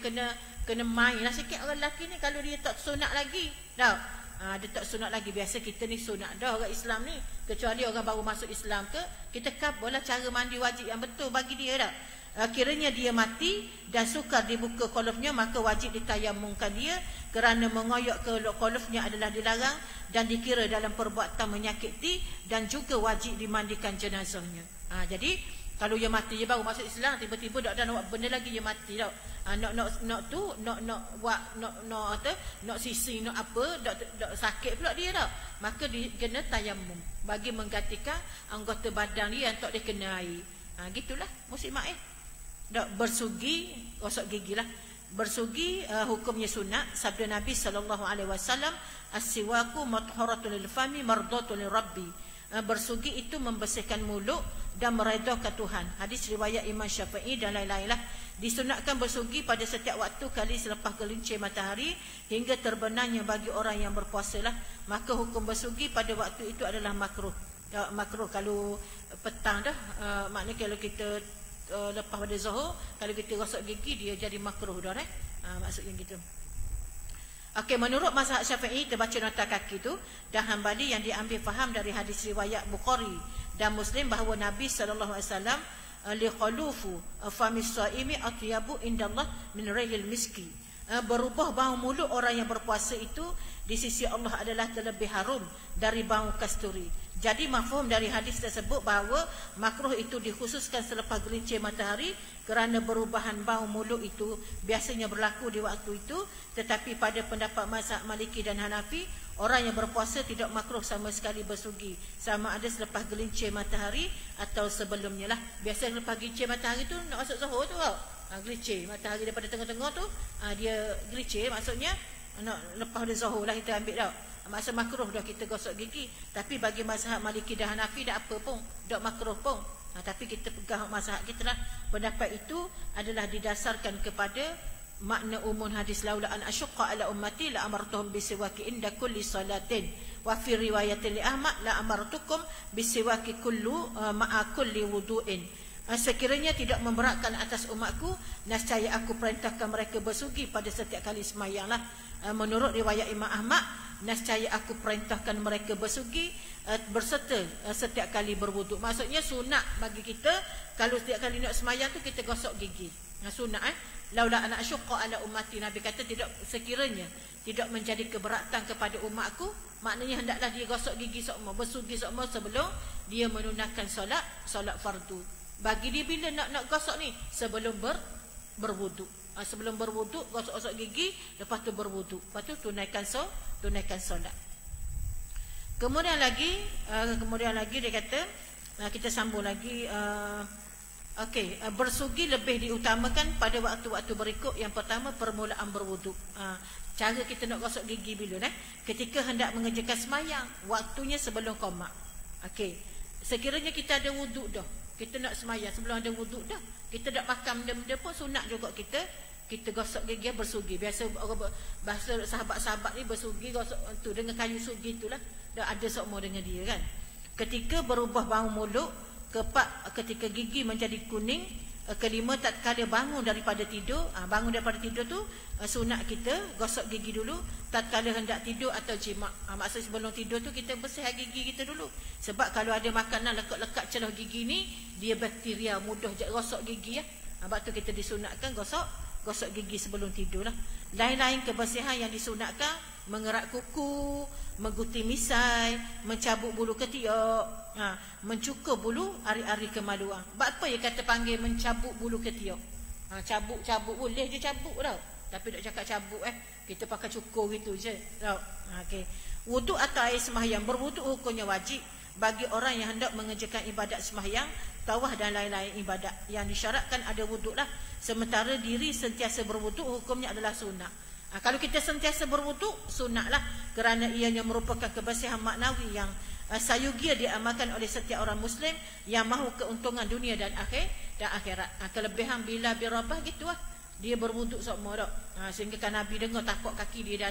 kena main lah sikit orang lelaki ni. Kalau dia tak sunat lagi dah, dia tak sunat lagi. Biasa kita ni sunat dah orang Islam ni, kecuali orang baru masuk Islam ke, kita kabullah cara mandi wajib yang betul bagi dia dah. Kiranya dia mati dan sukar dibuka kolofnya, maka wajib ditayamumkan dia, kerana mengoyak ke kolofnya adalah dilarang dan dikira dalam perbuatan menyakiti, dan juga wajib dimandikan jenazahnya. Jadi kalau dia mati, dia baru masuk Islam, tiba-tiba tak ada nak buat benda lagi, dia mati dah. Nak sisi, nak apa, nak sakit pula dia dah. Maka dia kena tayamum bagi menggantikan anggota badan dia yang tak dia kena air. Gitulah muslimat bersugi, gosok gigi lah. Bersugi hukumnya sunat. Sabda Nabi SAW, as-siwaku mathharatul lil fami mardatul lirabbi. Bersugi itu membersihkan mulut dan meredakan Tuhan. Hadis riwayat Imam Syafi'i dan lain-lain lah. Disunatkan bersugi pada setiap waktu kali selepas gelincir matahari hingga terbenamnya bagi orang yang berpuasa lah. Maka hukum bersugi pada waktu itu adalah makruh. makruh kalau petang dah, maknanya kalau kita lepas pada zuhur, kalau kita gosok gigi dia jadi makruh dah maksudnya gitu. Okey, menurut mazhab Syafi'i terbaca nota kaki tu dan Hambali yang diambil faham dari hadis riwayat Bukhari dan Muslim bahawa Nabi sallallahu alaihi wasallam liqalufu famis saimi atyabu indallah min rihil miski. Berubah bau mulut orang yang berpuasa itu di sisi Allah adalah terlebih harum dari bau kasturi. Jadi mafhum dari hadis tersebut bahawa makruh itu dikhususkan selepas gelincir matahari kerana perubahan bau mulut itu biasanya berlaku di waktu itu, tetapi pada pendapat mazhab Maliki dan Hanafi, orang yang berpuasa tidak makruh sama sekali bersugi, sama ada selepas gelincir matahari atau sebelumnya lah. Biasa lepas gelincir matahari tu nak masuk zuhur tu gelincir matahari daripada tengah-tengah tu, dia gelincir, maksudnya nak lepas dah zuhur lah kita ambil dah. Maksud makruh dah kita gosok gigi. Tapi bagi mazhab Maliki dan Hanafi dah apa pun, dah makruh pun. Tapi kita pegang mazhab kita lah. Pendapat itu adalah didasarkan kepada makna umum hadis laula an asyqa ala ummati la amartuhum bisiwaki inda kulli salatin wa fi riwayatin li Ahmad la amartukum bisiwaki kullu ma'a kulli wudu'in. Sekiranya tidak memberatkan atas umatku, nescaya aku perintahkan mereka bersugi pada setiap kali sembahyang lah. Menurut riwayat Imam Ahmad, nescaya aku perintahkan mereka bersugi berserta setiap kali berwuduk. Maksudnya sunat bagi kita kalau setiap kali nak sembahyang tu kita gosok gigi. Sunat laula ana asyqa ala ummati, Nabi kata tidak, sekiranya tidak menjadi keberatan kepada umatku, maknanya hendaklah dia gosok gigi sokmo, bersugi sokmo sebelum dia menunaikan solat fardu. Bagi dia bila nak gosok ni sebelum berwuduk. Sebelum berwuduk gosok-gosok gigi, lepas tu berwuduk, lepas tu tunaikan solat. Kemudian lagi dia kata, kita sambung lagi, bersugi lebih diutamakan pada waktu-waktu berikut. Yang pertama, permulaan berwuduk. Cara kita nak gosok gigi bila ketika hendak mengerjakan sembahyang, waktunya sebelum qomat. Sekiranya kita ada wuduk dah, kita nak sembahyang sebelum ada wuduk dah, kita dah makan benda-benda pun sunat juga kita gosok gigi bersugi. Biasa bahasa sahabat-sahabat ni bersugi gosok tu dengan kayu sugi itulah. Dah ada semua dengan dia kan. Ketika berubah bau mulut, keempat ketika gigi menjadi kuning, kelima tatkala bangun daripada tidur. Bangun daripada tidur tu sunat kita gosok gigi dulu tatkala hendak tidur atau jimat. Maksud sebelum tidur tu kita bersihkan gigi kita dulu. Sebab kalau ada makanan lekat-lekat celah gigi ni, dia bakteria mudah gosok gigi Sebab tu kita disunatkan gosok gigi sebelum tidur lah. Lain-lain kebersihan yang disunatkan, mengerat kuku, menggunting misai, mencabut bulu ketiak, mencukur bulu ari-ari kemaluan. Sebab apa dia kata panggil mencabut bulu ketiak? Cabut boleh je cabut tau. Tapi tak cakap cabut kita pakai cukur gitu je tau. Wuduk atau air sembahyang. Berwuduk hukumnya wajib bagi orang yang hendak mengerjakan ibadat sembahyang, tawaf dan lain-lain ibadat. Yang disyaratkan ada wuduk lah. Sementara diri sentiasa berwuduk hukumnya adalah sunat. Kalau kita sentiasa berwuduk, sunat lah, kerana ianya merupakan kebersihan maknawi yang sayugia diamalkan oleh setiap orang Muslim yang mahu keuntungan dunia dan akhirat. Kelebihan bila birabah gitu lah, dia berwuduk semua dah. Sehingga kan Nabi dengar tapak kaki dia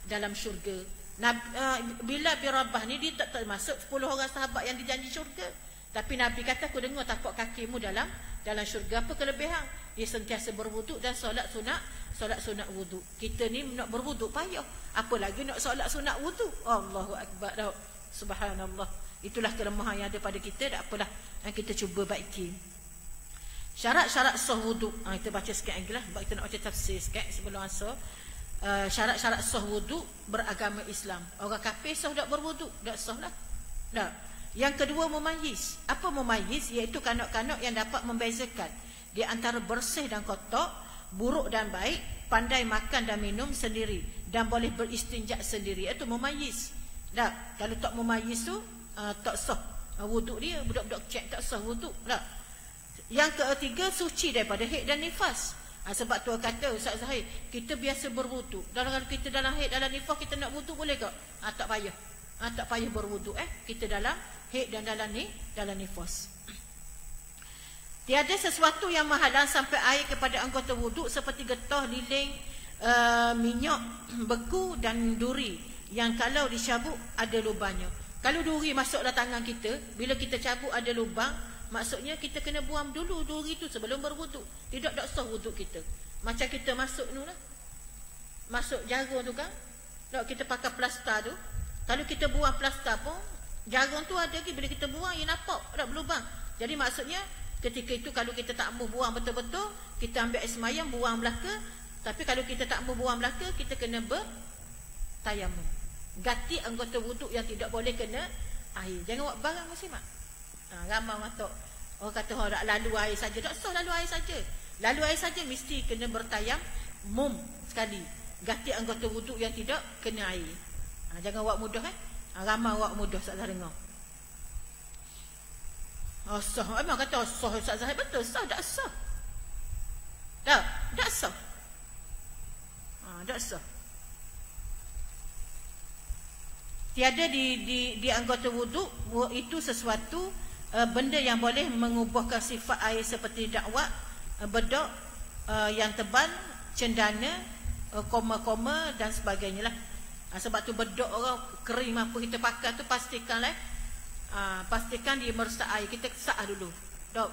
dalam syurga. Bila birabah ni dia tak termasuk 10 orang sahabat yang dijanji syurga. Tapi Nabi kata aku dengar tapak kakimu dalam syurga. Apa kelebihan? Dia sentiasa berwuduk dan solat sunat wuduk. Kita ni nak berwuduk payah, apa lagi nak solat sunat wuduk. Allahu akbar. Subhanallah. Itulah kelemahan yang ada pada kita. Tak apalah, kita cuba baiki. Syarat-syarat sah wuduk. Kita baca sikit lagi lah, sebab kita nak baca tafsir sikit sebelum asar. Syarat-syarat sah wuduk beragama Islam. Orang kafir sah tak berwuduk? Tak sah lah. Tak. Yang kedua, memayyiz. Apa memayyiz? Iaitu kanak-kanak yang dapat membezakan di antara bersih dan kotor, buruk dan baik, pandai makan dan minum sendiri, dan boleh beristinja sendiri. Itu memayyiz. Tak. Kalau tak memayyiz tu tak sah wuduk dia. Budak-budak kecil tak sah wuduk. Tak. Yang ketiga, suci daripada haid dan nifas. Sebab tu kata Ustaz Zahir, kita biasa berwuduk. Kalau kita dalam haid, dalam nifas, kita nak wuduk boleh tak? Tak payah. Tak payah berwuduk. Kita dalam haid dan dalam nifas. Tiada sesuatu yang menghalang sampai air kepada anggota wuduk seperti getah, lilin, minyak, beku dan duri yang kalau dicabut ada lubangnya. Kalau duri masuk dalam tangan kita, bila kita cabut ada lubang, maksudnya kita kena buang dulu duri tu sebelum berwuduk. Tidak sah wuduk kita. Macam kita masuk tu lah. Masuk jarum tu kan. Tak, kita pakai plaster tu. Kalau kita buang plaster pun, jarum tu ada lagi. Bila kita buang, ia nampak tak berlubang. Jadi maksudnya, ketika itu kalau kita tak mau buang betul-betul, kita ambil air semayang, buang belaka. Tapi kalau kita tak mau buang belaka, kita kena bertayamum. Ganti anggota wuduk yang tidak boleh kena air. Jangan buat barang muslimat. Ramai orang tak. Orang kata orang lalu air saja. Tak sah lalu air saja. Lalu air saja mesti kena bertayamum sekali. Ganti anggota wuduk yang tidak kena air. Jangan buat mudah ramai buat mudah Ustaz Zahid dengar. Sah. Memang kata sah Ustaz Zahid. Betul sah. Tak sah. Tak sah. Tak sah. Tiada di anggota wuduk itu sesuatu benda yang boleh mengubahkan sifat air seperti dakwat, bedok yang tebal, cendana, koma-koma dan sebagainya lah. Sebab tu bedok orang kering apa kita pakai tu pastikanlah pastikan dia meresap air. Kita sah dulu.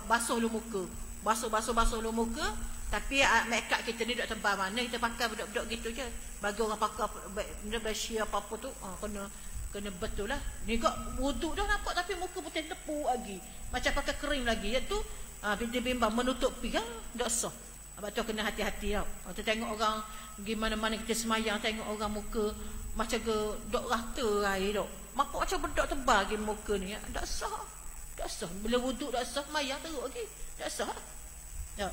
Basuh dulu muka. Basuh dulu muka. Tapi make up kita ni duk tebal mana kita pakai bedok-bedok gitu je. Bagi orang pakai benda bersih apa-apa tu kena betul lah. Ni kok wuduk dah nampak tapi muka putih tepu lagi. Macam pakai krim lagi. Iaitu dia bimbang menutup pinggang tak sah. Sebab tu kena hati-hati tau. Tu tengok orang gimana-mana kita semayang, tengok orang muka macam ke dok rata air dok. Nampak macam bedok tebal lagi muka ni. Tak sah. Tak sah. Bila wuduk tak sah, semayang teruk lagi. Tak sah. Tak.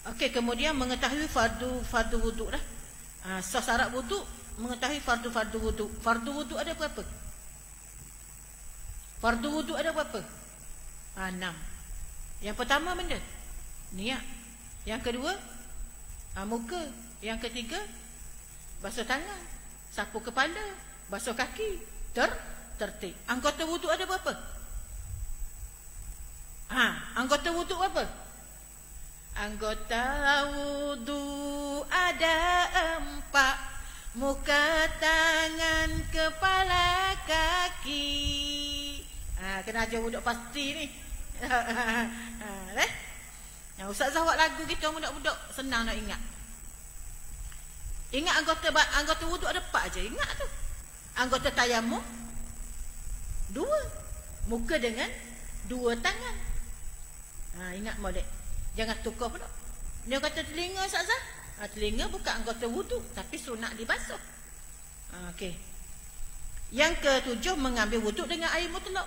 Okey, kemudian mengetahui fardu wuduk dah. Sah syarat wuduk, mengetahui fardu wuduk. Fardu wuduk ada berapa? Fardu wuduk ada berapa? 6. Yang pertama benda niat. Yang kedua muka. Yang ketiga basuh tangan, sapu kepala, basuh kaki, tertib. Anggota wuduk ada berapa? Anggota wuduk apa? Anggota wuduk ada 4. Muka, tangan, kepala, kaki. Kena ajar wuduk pasti ni. Ustaz Zawak lagu kita budak-budak senang nak ingat. Ingat anggota wuduk ada 4 je. Ingat tu. Anggota tayamum 2. Muka dengan 2 tangan. Ingat molek. Jangan tukar pula. Dia kata telinga Ustaz Zah. Telinga bukan anggota wuduk tapi sunat dibasuh. Okey. Yang ke-7 mengambil wuduk dengan air mutlak.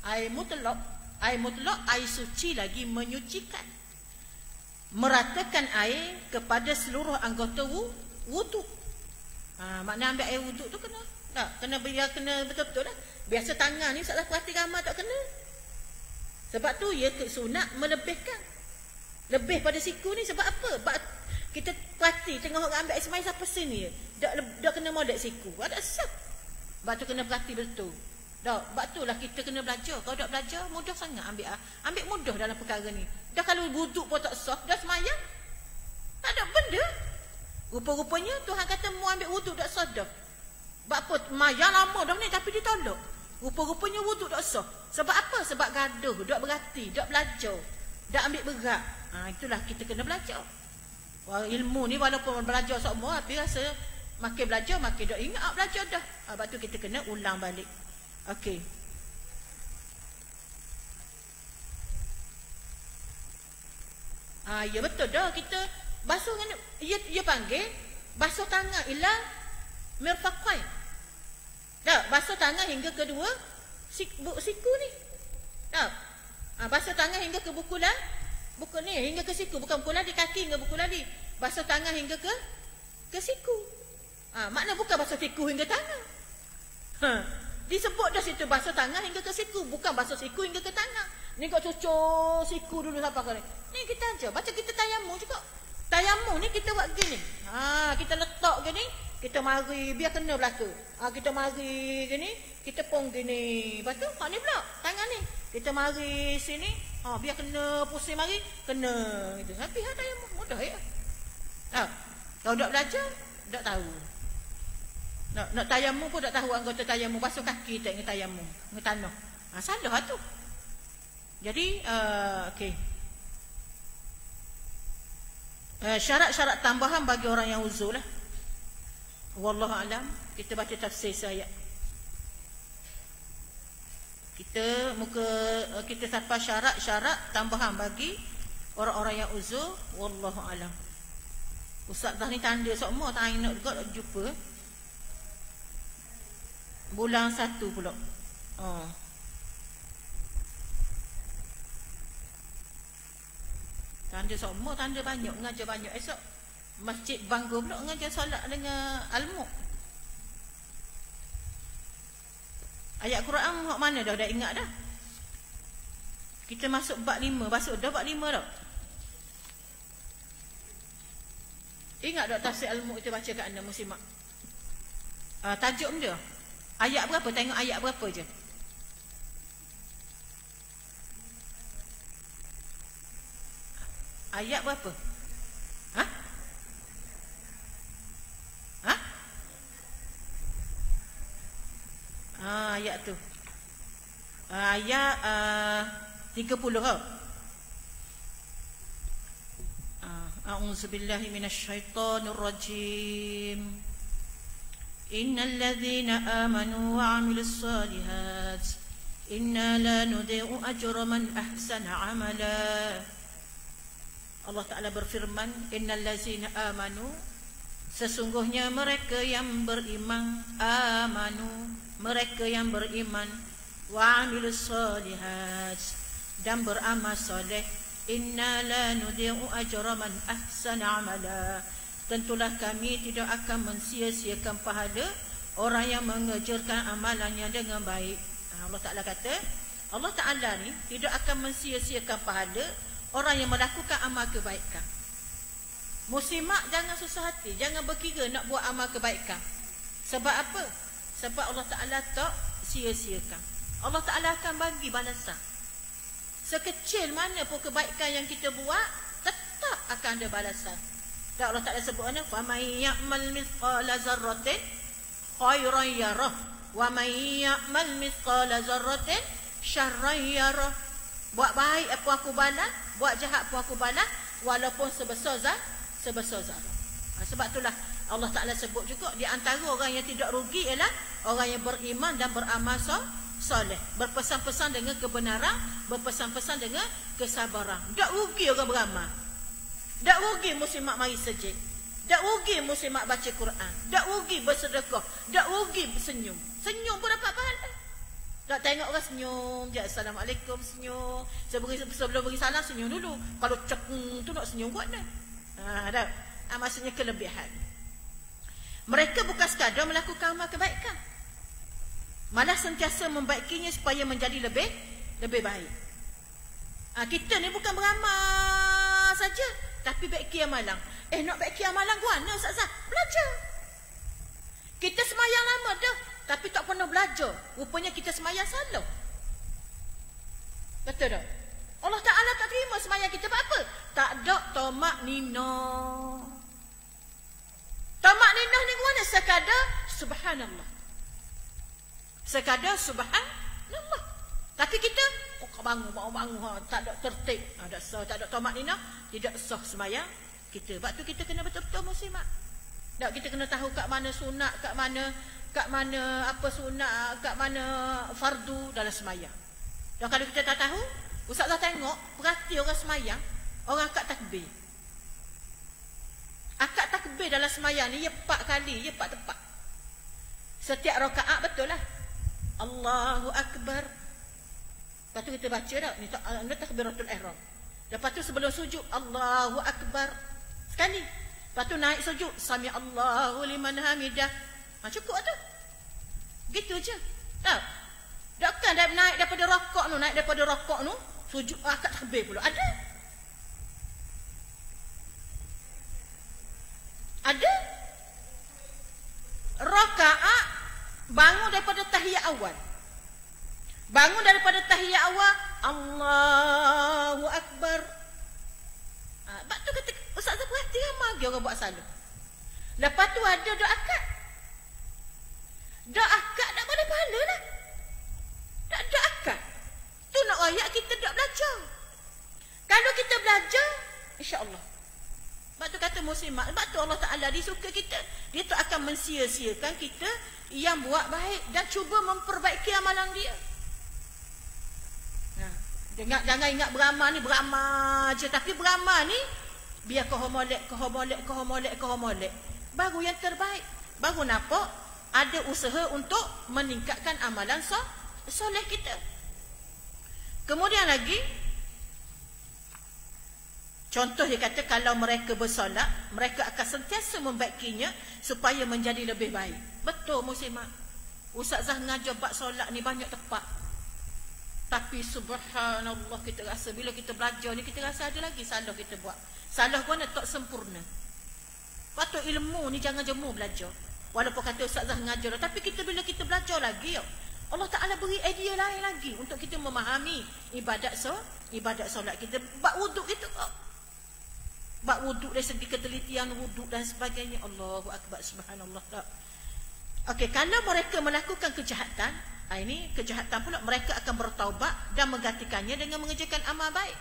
Air mutlak, air suci lagi menyucikan. Meratakan air kepada seluruh anggota wuduk. Makna ambil air wuduk tu kena. Kena betul-betul lah. Biasa tangan ni Ustaz Zah perhati ramai tak kena. Sebab tu ia sunat melebihkan. Lebih pada siku ni sebab apa? Sebab kita perhati tengok orang ambil air semayang siapa sini dah kena modek siku. Ada sah. Sebab tu kena perhati betul. Sebab tu lah kita kena belajar. Kalau tak belajar mudah sangat ambil mudah dalam perkara ni. Dah kalau wuduk pun tak sah, dah semayang tak ada benda. Rupa-rupanya Tuhan kata mu ambil wuduk tak sah dah. Sebab apa? Semayang lama dah ni tapi ditolak. Rupa-rupanya wuduk tak sah. Sebab apa? Sebab gaduh, tak berhati, tak belajar, tak ambil berat. Itulah kita kena belajar. Ilmu ni walaupun belajar semua, tapi rasa makin belajar makin dah ingat belajar dah. Sebab tu kita kena ulang balik. Okey. Ya betul dah kita basuh dengan ia panggil basuh tangan ila mirfaqain. Dah basuh tangan hingga kedua siku ni. Dah. Basuh tangan hingga ke buku ni hingga ke siku, bukan buku lali kaki hingga buku lali. Basuh tangan hingga ke siku. Makna bukan basuh siku hingga tangan. Disebut dah situ basuh tangan hingga ke siku, bukan basuh siku hingga ke tangan. Ni kau cucuk siku dulu sampai kali. Ni kita aja baca kita tayamum juga. Tayamum ni kita buat gini. Kita letak gini, kita mari biar kena belaka. Kita mari gini, kita pong gini. Lepas tu ni pula tangan ni. Kita mari sini, biar kena pusing mari, kena gitu. Tapi tayamum mudah ya. Kalau tak belajar, tak tahu. Nak tayamum pun tak tahu anggota tayamum, basuh kaki tak dengan tayamum, dengan tanah. Salah lah tu. Jadi okey. Syarat-syarat tambahan bagi orang yang uzur lah. Wallahu alam. Kita baca tafsir ayat. Kita sampai syarat-syarat tambahan bagi orang-orang yang uzur. Wallahu alam. Ustaz dah ni tanda semua tak nak juga jumpa. Bulan 1 pula. Tanda semua, tanda banyak, mengajar banyak. Esok Masjid Banggur pula mengajar solat dengan Al-Muq. Ayat Quran hak mana dah ingat dah. Kita masuk bab 5, masuk dah bab 5 dah. Ingat tak tafsir Al-Muq kita baca kat anda muslimat? Tajuk dia. Ayat berapa? Tengok ayat berapa je. Ayat berapa? Ayat tu. Ayat 30 ha. A'udzubillahi minasyaitonir rajim. Innal ladzina amanu wa 'amilus solihat inna la nudhi'u ajra man ahsana 'amala. Allah Ta'ala berfirman, innal ladzina amanu, sesungguhnya mereka yang beriman, amanu, mereka yang beriman, wa 'amilus solihat, dan beramal soleh, inna la nudhi'u ajra man ahsana 'amala. Tentulah kami tidak akan mensia-siakan pahala orang yang mengerjakan amalannya dengan baik. Allah Ta'ala kata, Allah Ta'ala ni tidak akan mensia-siakan pahala orang yang melakukan amal kebaikan. Muslimat jangan susah hati, jangan berkira nak buat amal kebaikan. Sebab apa? Sebab Allah Ta'ala tak sia-siakan. Allah Ta'ala akan bagi balasan. Sekecil mana pun kebaikan yang kita buat, tetap akan ada balasan. Dan Allah Ta'ala sebut mana? فَمَنْ يَعْمَلْ مِثْقَالَ ذَرَّةٍ خَيْرًا يَرَهُ وَمَنْ يَعْمَلْ مِثْقَالَ ذَرَّةٍ شَرًّا يَرَهُ. Buat baik apa aku balas, buat jahat apa aku balas, walaupun sebesar zarah. Sebab itulah Allah Ta'ala sebut juga di antara orang yang tidak rugi ialah orang yang beriman dan beramal soleh, berpesan-pesan dengan kebenaran, berpesan-pesan dengan kesabaran. Tak rugi orang beramal, tak rugi muslimat mari sejid, tak rugi muslimat baca Quran, tak rugi bersedekah, tak rugi senyum. Senyum pun dapat pahala. Tak tengok orang senyum je, assalamualaikum, senyum. Sebelum beri salam senyum dulu. Kalau cekung tu nak senyum buat dah. Dah. Maksudnya kelebihan. Mereka bukan sekadar melakukan amal kebaikan, malah sentiasa membaikinya supaya menjadi lebih baik. Kita ni bukan beramal saja, tapi baiki amalan. Nak baiki amalan gua mana Ustazah? Belajar. Kita semayang lama dah, tapi tak pernah belajar. Rupanya kita semayang salah. Betul tak? Allah Ta'ala tak terima semayang kita. Apa? Tak ada tomak nina. Tomak nina ni mana? Sekadar subhanallah. Sekadar subhanallah. Tapi kita bangun, tak ada tertib, tak ada tomak nina, tidak sah semayang kita. Sebab tu kita kena betul-betul muslimat. Tak, kita kena tahu kat mana sunat, kat mana apa sunat, kat mana fardu dalam semayang. Dan kalau kita tak tahu, Ustazah tengok, perhati orang semayang, orang akad takbir. Akad takbir dalam semayang ni, 4 kali, 4 tepat. Setiap rakaat betul lah. Allahu Akbar. Lepas tu kita baca dah, ni takbiratul ihram. Lepas tu sebelum sujud, Allahu Akbar. Sekali. Lepas tu naik sujud, Sami Allahu liman hamidah. Cukup tu. Gitu je. Tahu? Takkan naik daripada rokok tu, sujud akad takbir pula. Ada? Rakaat bangun daripada tahiyat awal. Bangun daripada tahiyat awal, Allahu Akbar. Sebab tu kata Ustazah perhati ramai lagi orang buat salah. Lepas tu ada doa akad. Dak akad tak boleh pahala lah. Tak ada akad. Tu nak royak kita tak belajar. Kalau kita belajar, insya-Allah. Sebab tu kata muslimat, sebab tu Allah Ta'ala dia suka kita. Dia tak akan mensia-siakan kita yang buat baik dan cuba memperbaiki amalan dia. Jangan ingat beramal ni, beramal je. Tapi beramal ni, biar kau molek. Baru yang terbaik. Baru nampak ada usaha untuk meningkatkan amalan soleh kita. Kemudian lagi, contoh dia kata kalau mereka bersolat, mereka akan sentiasa membaikinya supaya menjadi lebih baik. Betul muslimat. Ustazah ngajar bab solat ni banyak tepat. Tapi subhanallah kita rasa bila kita belajar ni kita rasa ada lagi salah kita buat. Salah pun tak sempurna. Patut ilmu ni jangan jemu belajar. Walaupun kata ustazah ngajar, tapi kita bila kita belajar lagi, Allah Ta'ala beri idea lain lagi untuk kita memahami ibadat solat kita. Bab wuduk itu kok. Bab wuduk dari segi ketelitian wuduk dan sebagainya. Allahu Akbar, subhanallah. Okey, kalau mereka melakukan kejahatan, ini kejahatan pula, mereka akan bertaubat dan menggantikannya dengan mengerjakan amal baik.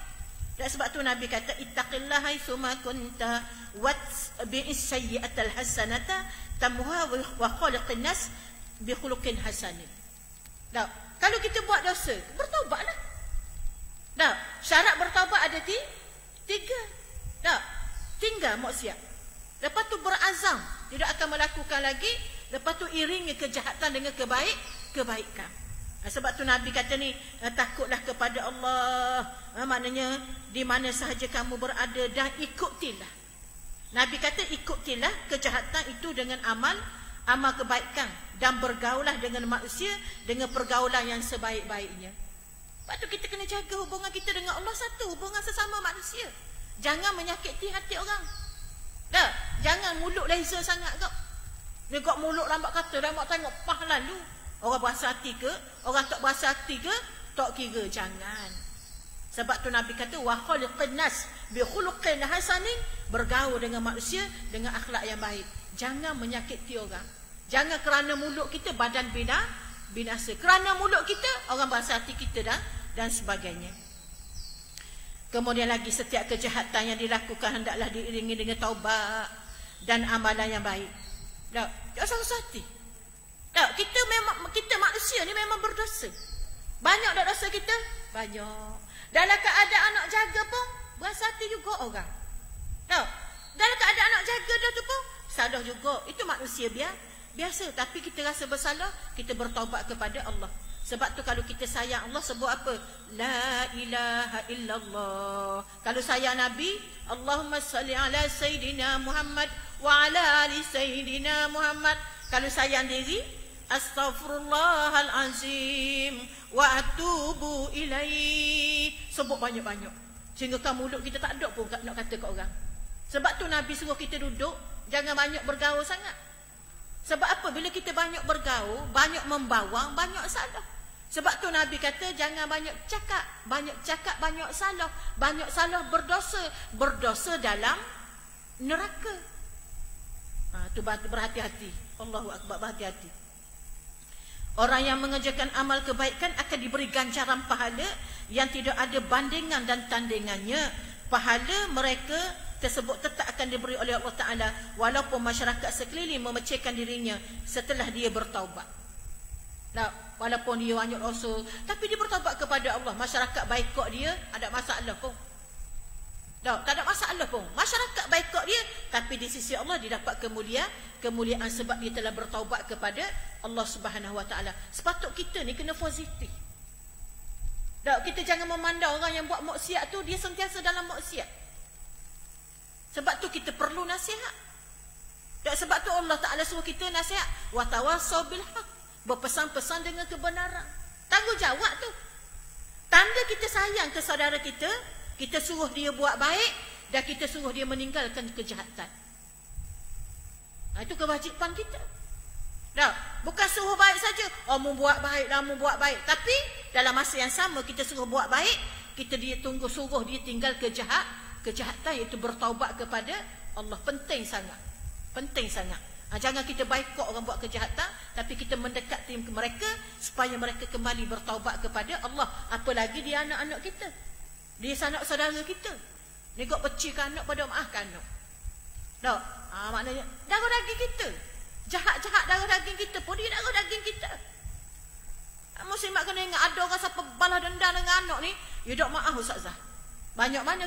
Dan sebab tu Nabi kata ittaqillaha haitsuma kunta watbi'is sayyi'atal hasanata tamhuha wa khaliqin nas bi khuluqin hasanin. Dah, kalau kita buat dosa, bertaubatlah. Dah, syarat bertaubat ada tiga. Dah, tinggal maksiat. Lepas tu berazam tidak akan melakukan lagi. Lepas tu iringi kejahatan dengan kebaikan. Sebab tu Nabi kata ni, takutlah kepada Allah. Maknanya di mana sahaja kamu berada dan ikutilah. Nabi kata ikutilah kejahatan itu dengan amal kebaikan dan bergaulah dengan manusia dengan pergaulan yang sebaik-baiknya. Sebab tu kita kena jaga hubungan kita dengan Allah satu, hubungan sesama manusia. Jangan menyakiti hati orang. Dah, jangan mulut leza sangat kau. Dia kok mulut lambat kata, lambat tengok pah lalu. Orang berasa hati ke, orang tak berasa hati ke, tak kira, jangan. Sebab tu Nabi kata wa khaliqin nas bi khuluqin hasanin, bergaul dengan manusia dengan akhlak yang baik. Jangan menyakiti orang. Jangan kerana mulut kita badan binasa. Kerana mulut kita orang berasa hati kita dan sebagainya. Kemudian lagi setiap kejahatan yang dilakukan hendaklah diiringi dengan taubat dan amalan yang baik. Tak sakit hati. Tak, kita manusia ni memang berdosa. Banyak tak dosa kita? Banyak. Dalam keadaan nak jaga pun berasa hati juga orang. Tak. Dalam keadaan nak jaga dah tu pun salah juga. Itu manusia biasa, tapi kita rasa bersalah, kita bertaubat kepada Allah. Sebab tu kalau kita sayang Allah sebut apa? La ilaha illallah. Kalau sayang Nabi, Allahumma salli ala Sayyidina Muhammad wa ala ali Sayyidina Muhammad. Kalau sayang diri, astaghfirullahalazim wa atubu ilaihi. Sebut banyak-banyak. Sehingga kan mulut kita tak ada pun nak kata kat orang. Sebab tu Nabi suruh kita duduk, jangan banyak bergaul sangat. Sebab apa? Bila kita banyak bergaul, banyak membawang, banyak salah. Sebab tu Nabi kata jangan banyak cakap, banyak salah. Banyak salah berdosa dalam neraka. Tu berhati-hati. Allahu Akbar, berhati-hati. Orang yang mengerjakan amal kebaikan akan diberi ganjaran pahala yang tidak ada bandingan dan tandingannya. Pahala mereka tersebut tetap akan diberi oleh Allah Ta'ala walaupun masyarakat sekeliling memecehkan dirinya setelah dia bertaubat. Nah, walaupun dia banyak dosa, tapi dia bertaubat kepada Allah. Masyarakat baikot dia, ada masalah pun. Tak ada masalah pun. Masyarakat baikot dia, tapi di sisi Allah dia dapat kemuliaan sebab dia telah bertaubat kepada Allah Subhanahu Wa Ta'ala. Sepatut kita ni kena positif. Tak, kita jangan memandang orang yang buat maksiat tu dia sentiasa dalam maksiat. Sebab tu kita perlu nasihat. Tak, sebab tu Allah Ta'ala suruh kita nasihat. Wa tawassaw bil haq. Berpesan-pesan dengan kebenaran. Tanggungjawab tu. Tanda kita sayang ke saudara kita, kita suruh dia buat baik dan kita suruh dia meninggalkan kejahatan. Itu kewajipan kita. Bukan suruh baik saja. Mu buat baik, mu buat baik. Tapi dalam masa yang sama kita suruh buat baik, kita suruh dia tinggal kejahatan, iaitu bertaubat kepada Allah. Penting sangat. Penting sangat. Jangan kita baikot orang buat kejahatan, tapi kita mendekati mereka supaya mereka kembali bertaubat kepada Allah. Apalagi dia anak-anak kita, dia sanak-saudara kita. Ni kok pecihkan anak pada maafkan anak. Tak? Maknanya darah daging kita. Jahat-jahat darah daging kita pun dia darah daging kita. Muslimat kena ingat, ada orang siapa balas dendam dengan anak ni, ya dok maaf Ustazah. Banyak mana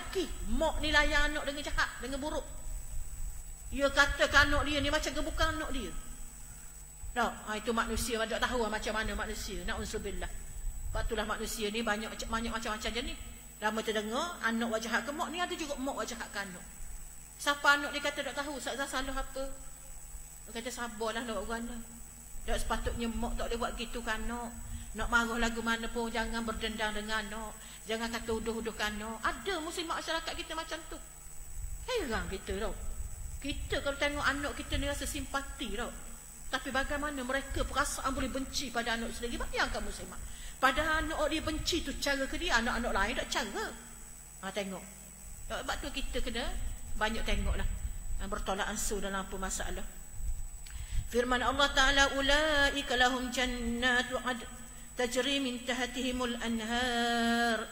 mok ni layan anak dengan jahat, dengan buruk. Dia katakan anak dia ni macam gebukan anak dia. Tak? Itu manusia, tak tahu macam mana manusia. Na'udzubillah. Sebab itulah manusia ni banyak macam-macam jenis. Lama terdengar, anak buat jahat ke mak ni, ada juga mak buat jahat ke anak. Siapa anak dia kata tak tahu, Ustazah salah apa? Dia kata sabarlah nak buat gana. Tak sepatutnya mak tak boleh buat gitu ke anak. Nak marah lagu mana pun, jangan berdendam dengan anak. Jangan kata uduh-uduh ke anak. Ada muslimat masyarakat kita macam tu. Heran kita tau. Kita kalau tengok anak kita ni rasa simpati tau. Tapi bagaimana mereka perasaan boleh benci pada anak sendiri. Bayangkan muslimat. Padahal anak dia benci tu cara ke dia, anak-anak lain tak cara. Tengok. Sebab tu kita kena banyak tengoklah. Bertolak ansur dalam apa masalah. Firman Allah Ta'ala, ulaika lahum jannatu tajri min tahtihimul anhar.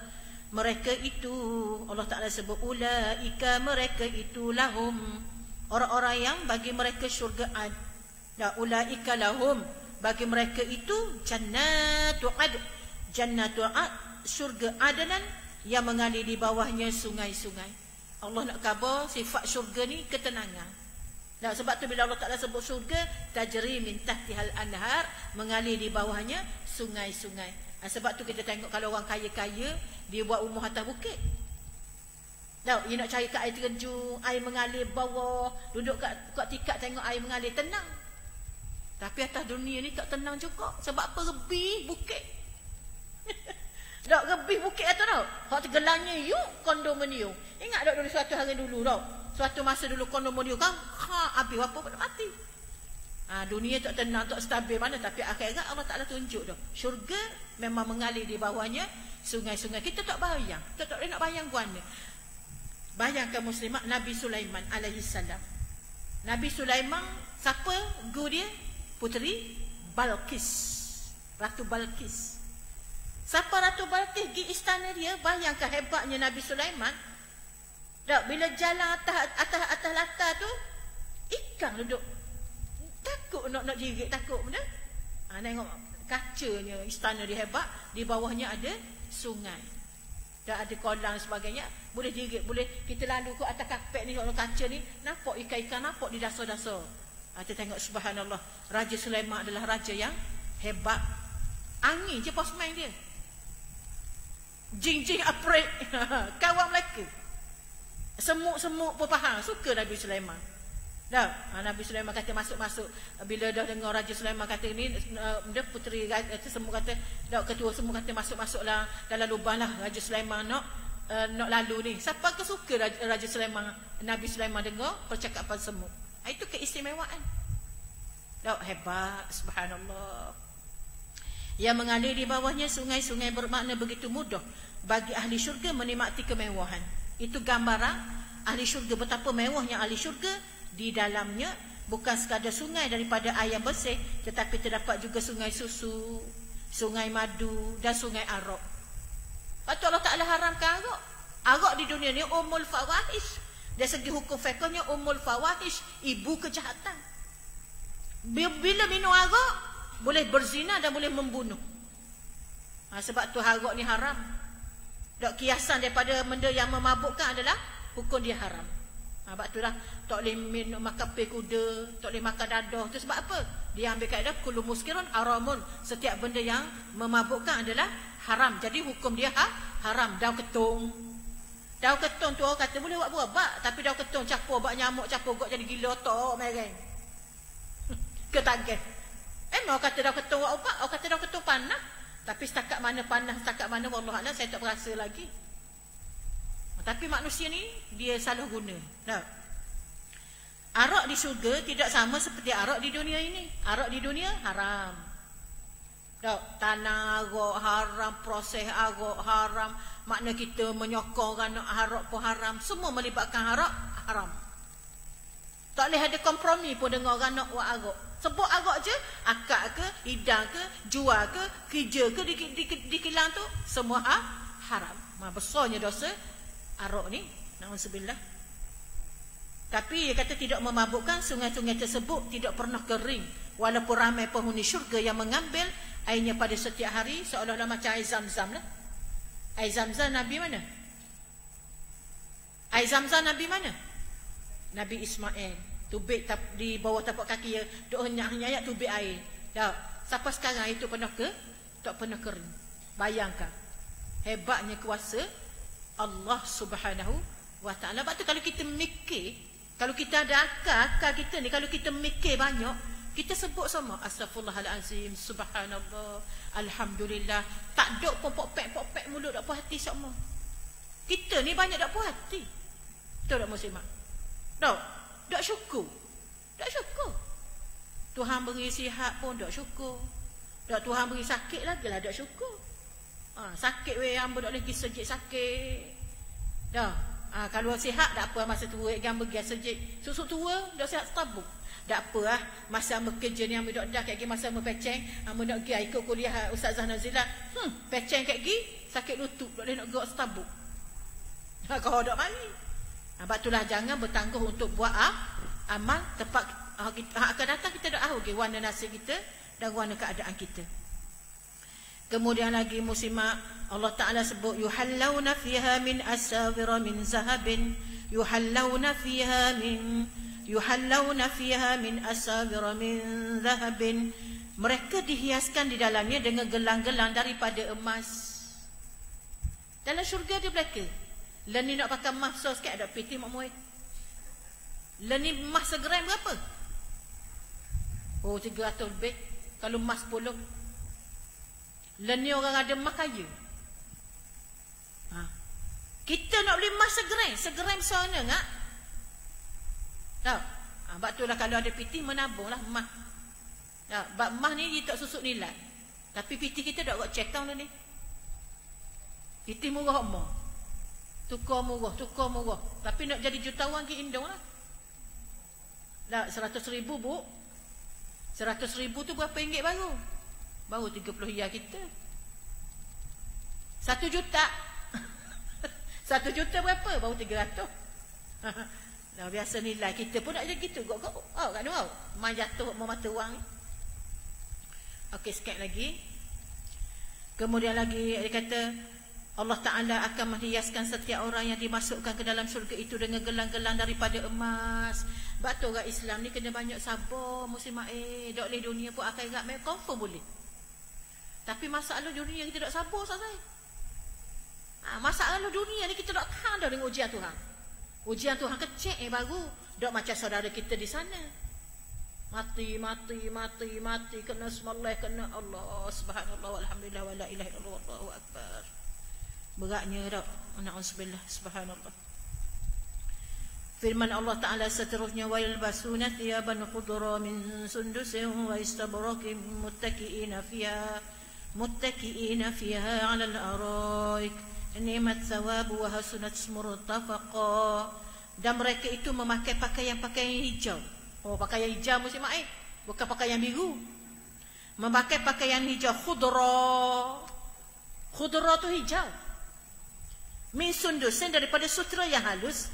Mereka itu, Allah Ta'ala sebut ulaika, mereka itu lahum, orang-orang yang bagi mereka syurga ad. Ulaika lahum, bagi mereka itu jannatu ad. Jannatu ad, syurga adanan yang mengalir di bawahnya sungai-sungai. Allah nak khabar sifat syurga ni ketenangan. Sebab tu bila Allah Ta'ala sebut syurga, tajri min tahtihal anhar, mengalir di bawahnya sungai-sungai. Sebab tu kita tengok kalau orang kaya-kaya, dia buat rumah atas bukit. Dia nak cari kat air terjun, air mengalir bawah, duduk kat tikar tengok air mengalir, tenang. Tapi atas dunia ni tak tenang juga. Sebab apa? Lebih bukit. Tak lebih bukit atau tau. Hak tergelangnya yuk kondominium. Ingat tak dulu suatu hari dulu tau. Suatu masa dulu kondominium kan, habis apa pun mati. Dunia tak tenang, tak stabil mana. Tapi akhirat Allah Ta'ala tunjuk dah. Syurga memang mengalir di bawahnya sungai-sungai. Kita tak bayang. Kita tak boleh nak bayang guana. Bayangkan muslimat Nabi Sulaiman alaihissalam. Nabi Sulaiman, siapa guru dia? Puteri Balqis. Ratu Balqis. Siapa Ratu Balqis pergi istana dia? Bayangkan hebatnya Nabi Sulaiman. Tak, bila jalan atas latar tu, ikan duduk. Takut nak jirit, takut benda. Tengok kacanya istana dia hebat, di bawahnya ada sungai. Dah ada kolam sebagainya, boleh jirit, boleh kita lalu ke atas kapet ni, kalau kaca ni, nampak ikan-ikan, nampak di dasar-dasar. Kita tengok subhanallah, Raja Sulaiman adalah raja yang hebat. Angin je pas main dia. Jing-jing apret, kawan mereka. Semuk-semuk pun faham, suka Nabi Sulaiman. Nabi Sulaiman kata masuk-masuk. Bila dah dengar Raja Sulaiman kata ni, dia puteri semua kata, ketua semua kata masuk-masuklah dalam lubang lah. Raja Sulaiman nak lalu ni. Siapa ke suka Raja Sulaiman, Nabi Sulaiman dengar percakapan semua. Itu keistimewaan. Hebat, subhanallah. Yang mengalir di bawahnya sungai-sungai, bermakna begitu mudah bagi ahli syurga menikmati kemewahan. Itu gambaran ahli syurga, betapa mewahnya ahli syurga. Di dalamnya bukan sekadar sungai daripada air yang bersih, tetapi terdapat juga sungai susu, sungai madu dan sungai arak. Patut Allah Ta'ala haramkan arak. Arak di dunia ni umul fawahish. Dari segi hukum fiqhnya umul fawahish, ibu kejahatan. Bila minum arak, boleh berzina dan boleh membunuh. Sebab tu arak ni haram. Kiasan daripada benda yang memabukkan adalah hukum dia haram. Sebab tu lah tak boleh minum, makan pil kuda, tak boleh makan dadah. Itu sebab apa? Dia ambil kaedah kullu muskirun haramun. Setiap benda yang memabukkan adalah haram. Jadi hukum dia haram. Daun ketung. Daun ketung tu orang kata boleh buat bak, tapi daun ketung capur bak nyamuk, capur gok jadi gila otak mereng. Ketagih. Memang orang kata daun ketung buat ubat, orang kata daun ketung panah. Tapi setakat mana panah, setakat mana wallahualam saya tak berasa lagi. Tapi manusia ni dia salah guna. Arak di syurga tidak sama seperti arak di dunia ini. Arak di dunia haram. Tanah arak haram, proses arak haram, makna kita menyokong orang nak arak pun haram. Semua melibatkan arak haram. Tak boleh ada kompromi pun dengan orang nak buat arak. Sebut arak je, akad ke, hidang ke, jual ke, kerja ke di kilang tu, semua haram. Besarnya dosa arak ni. Na'udzubillah. Tapi dia kata tidak memabukkan, sungai-sungai tersebut tidak pernah kering. Walaupun ramai penghuni syurga yang mengambil airnya pada setiap hari, seolah-olah macam air Zam-Zam lah. Air Zam-Zam Nabi mana? Air Zam-Zam Nabi mana? Nabi Ismail. Tubik di bawah tapak kaki dia, duk henyak-henyak tubik air. Tak. Sampai sekarang itu pernah tak pernah kering. Bayangkan. Hebatnya kuasa Allah Subhanahu wa ta'ala. Sebab tu kalau kita mikir, kalau kita ada akal kita ni, kalau kita mikir banyak, kita sebut sama Astaghfirullahalazim, Subhanallah, Alhamdulillah. Tak duk pun pok-pek mulut tak puas hati semua. Kita ni banyak tak puas hati. Betul tak muslimat? Tak syukur. Tak syukur. Tuhan beri sihat pun tak syukur. Tak Tuhan beri sakit lagi lah tak syukur. Sakit weh hamba tak boleh pergi sejik sakit. Dah. Kalau sihat tak apa masa tua hamba pergi sejik. Susuk tua dah sihat tabuk. Tak apa masa hamba kerja ni hamba dah kat masa hamba peceng, hamba nak pergi ikut kuliah Ustazah Nazila. Peceng kat pergi sakit lutut tak boleh nak gerak setabuk. Kau dak mari. Sebab itulah jangan bertangguh untuk buat amal tepat akan datang kita dak tahu warna nasib kita dan warna keadaan kita. Kemudian lagi muslimat, Allah Taala sebut yuhallawna fiha min asawira min zahabin, yuhallawna fiha min asawira min zahabin. Mereka dihiaskan di dalamnya dengan gelang-gelang daripada emas. Dalam syurga dia belaka. Lan ni nak pakai emas besar sikit ada piti mak muai. Lan ni emas segram berapa? Oh 300 lebih. Kalau emas 10. Lan ni orang ada emas kaya. Kita nak beli emas segram besar ni enggak? Tahu? Sebab itulah kalau ada piti menabunglah emas. Sebab emas ni dia tak susuk nilai. Tapi piti kita tak buat check down ni. Piti murah emas. Tukar murah. Tapi nak jadi jutawan ke indung lah. 100,000 bu. 100,000 tu berapa ringgit baru? Baru 30 riyal kita. 1 juta. 1 juta berapa? Baru 300. Dah biasa nilai kita pun nak jadi gitu. Kat ni wow. Mai jatuh mau mata wang ni. Okey, sikit lagi. Kemudian lagi dia kata Allah Ta'ala akan menghiaskan setiap orang yang dimasukkan ke dalam syurga itu dengan gelang-gelang daripada emas. Sebab tu orang Islam ni kena banyak sabar muslimat. Tak boleh dunia pun akhirat mereka confirm boleh. Tapi masalah dunia kita tak sabar sahaja. Masalah dunia ni kita tak tahan dah dengan ujian Tuhan. Ujian Tuhan kecil baru. Tak macam saudara kita di sana. Mati kena semallah, kena Allah subhanallah walhamdulillah wala ilaha illallah wallahu akbar. Beratnya tak? Na'udzubillah, subhanallah. Firman Allah Ta'ala seterusnya, wa yalbasuna thiyaban khudra min sundusin wa istabraqin muttaki'ina fiha 'ala al-araik ni'mat thawabu wa hasunat murtafaqa. Dan mereka itu memakai pakaian-pakaian hijau. Oh, pakaian hijau muslimat bukan pakaian biru. Memakai pakaian hijau khudra. Khudra tu hijau. Min sundusin daripada sutera yang halus,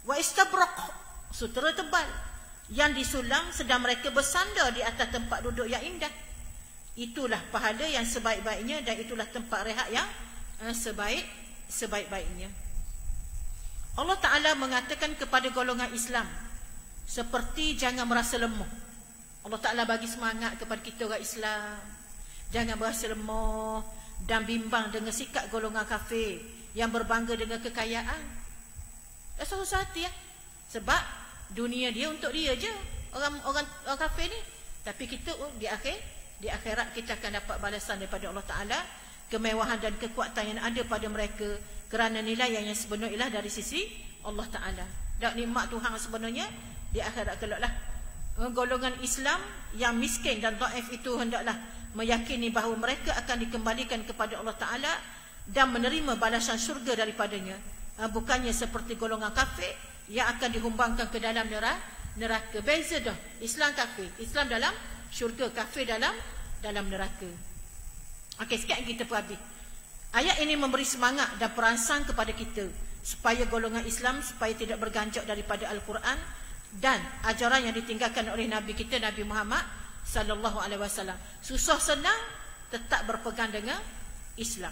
wa istabraq sutera tebal yang disulang sedang mereka bersandar di atas tempat duduk yang indah. Itulah pahala yang sebaik-baiknya dan itulah tempat rehat yang sebaik-baiknya. Allah Ta'ala mengatakan kepada golongan Islam seperti jangan merasa lemah. Allah Ta'ala bagi semangat kepada kita orang Islam. Jangan merasa lemah dan bimbang dengan sikap golongan kafir yang berbangga dengan kekayaan. Tak susah hati ya. Sebab dunia dia untuk dia je. Orang kafir ni. Tapi kita di akhirat kita akan dapat balasan daripada Allah Ta'ala. Kemewahan dan kekuatan yang ada pada mereka. Kerana nilai yang sebenar ialah dari sisi Allah Ta'ala. Dan nikmat Tuhan sebenarnya di akhirat kelak lah. Golongan Islam yang miskin dan dhaif itu hendaklah meyakini bahawa mereka akan dikembalikan kepada Allah Ta'ala dan menerima balasan syurga daripadanya. Bukannya seperti golongan kafir yang akan dihumbangkan ke dalam neraka. Beza dah. Islam kafir. Islam dalam syurga, kafir dalam neraka. Okey, sikit lagi kita perhabis. Ayat ini memberi semangat dan perangsang kepada kita supaya golongan Islam supaya tidak berganjak daripada Al-Quran dan ajaran yang ditinggalkan oleh Nabi kita, Nabi Muhammad sallallahu alaihi wasallam. Susah senang tetap berpegang dengan Islam.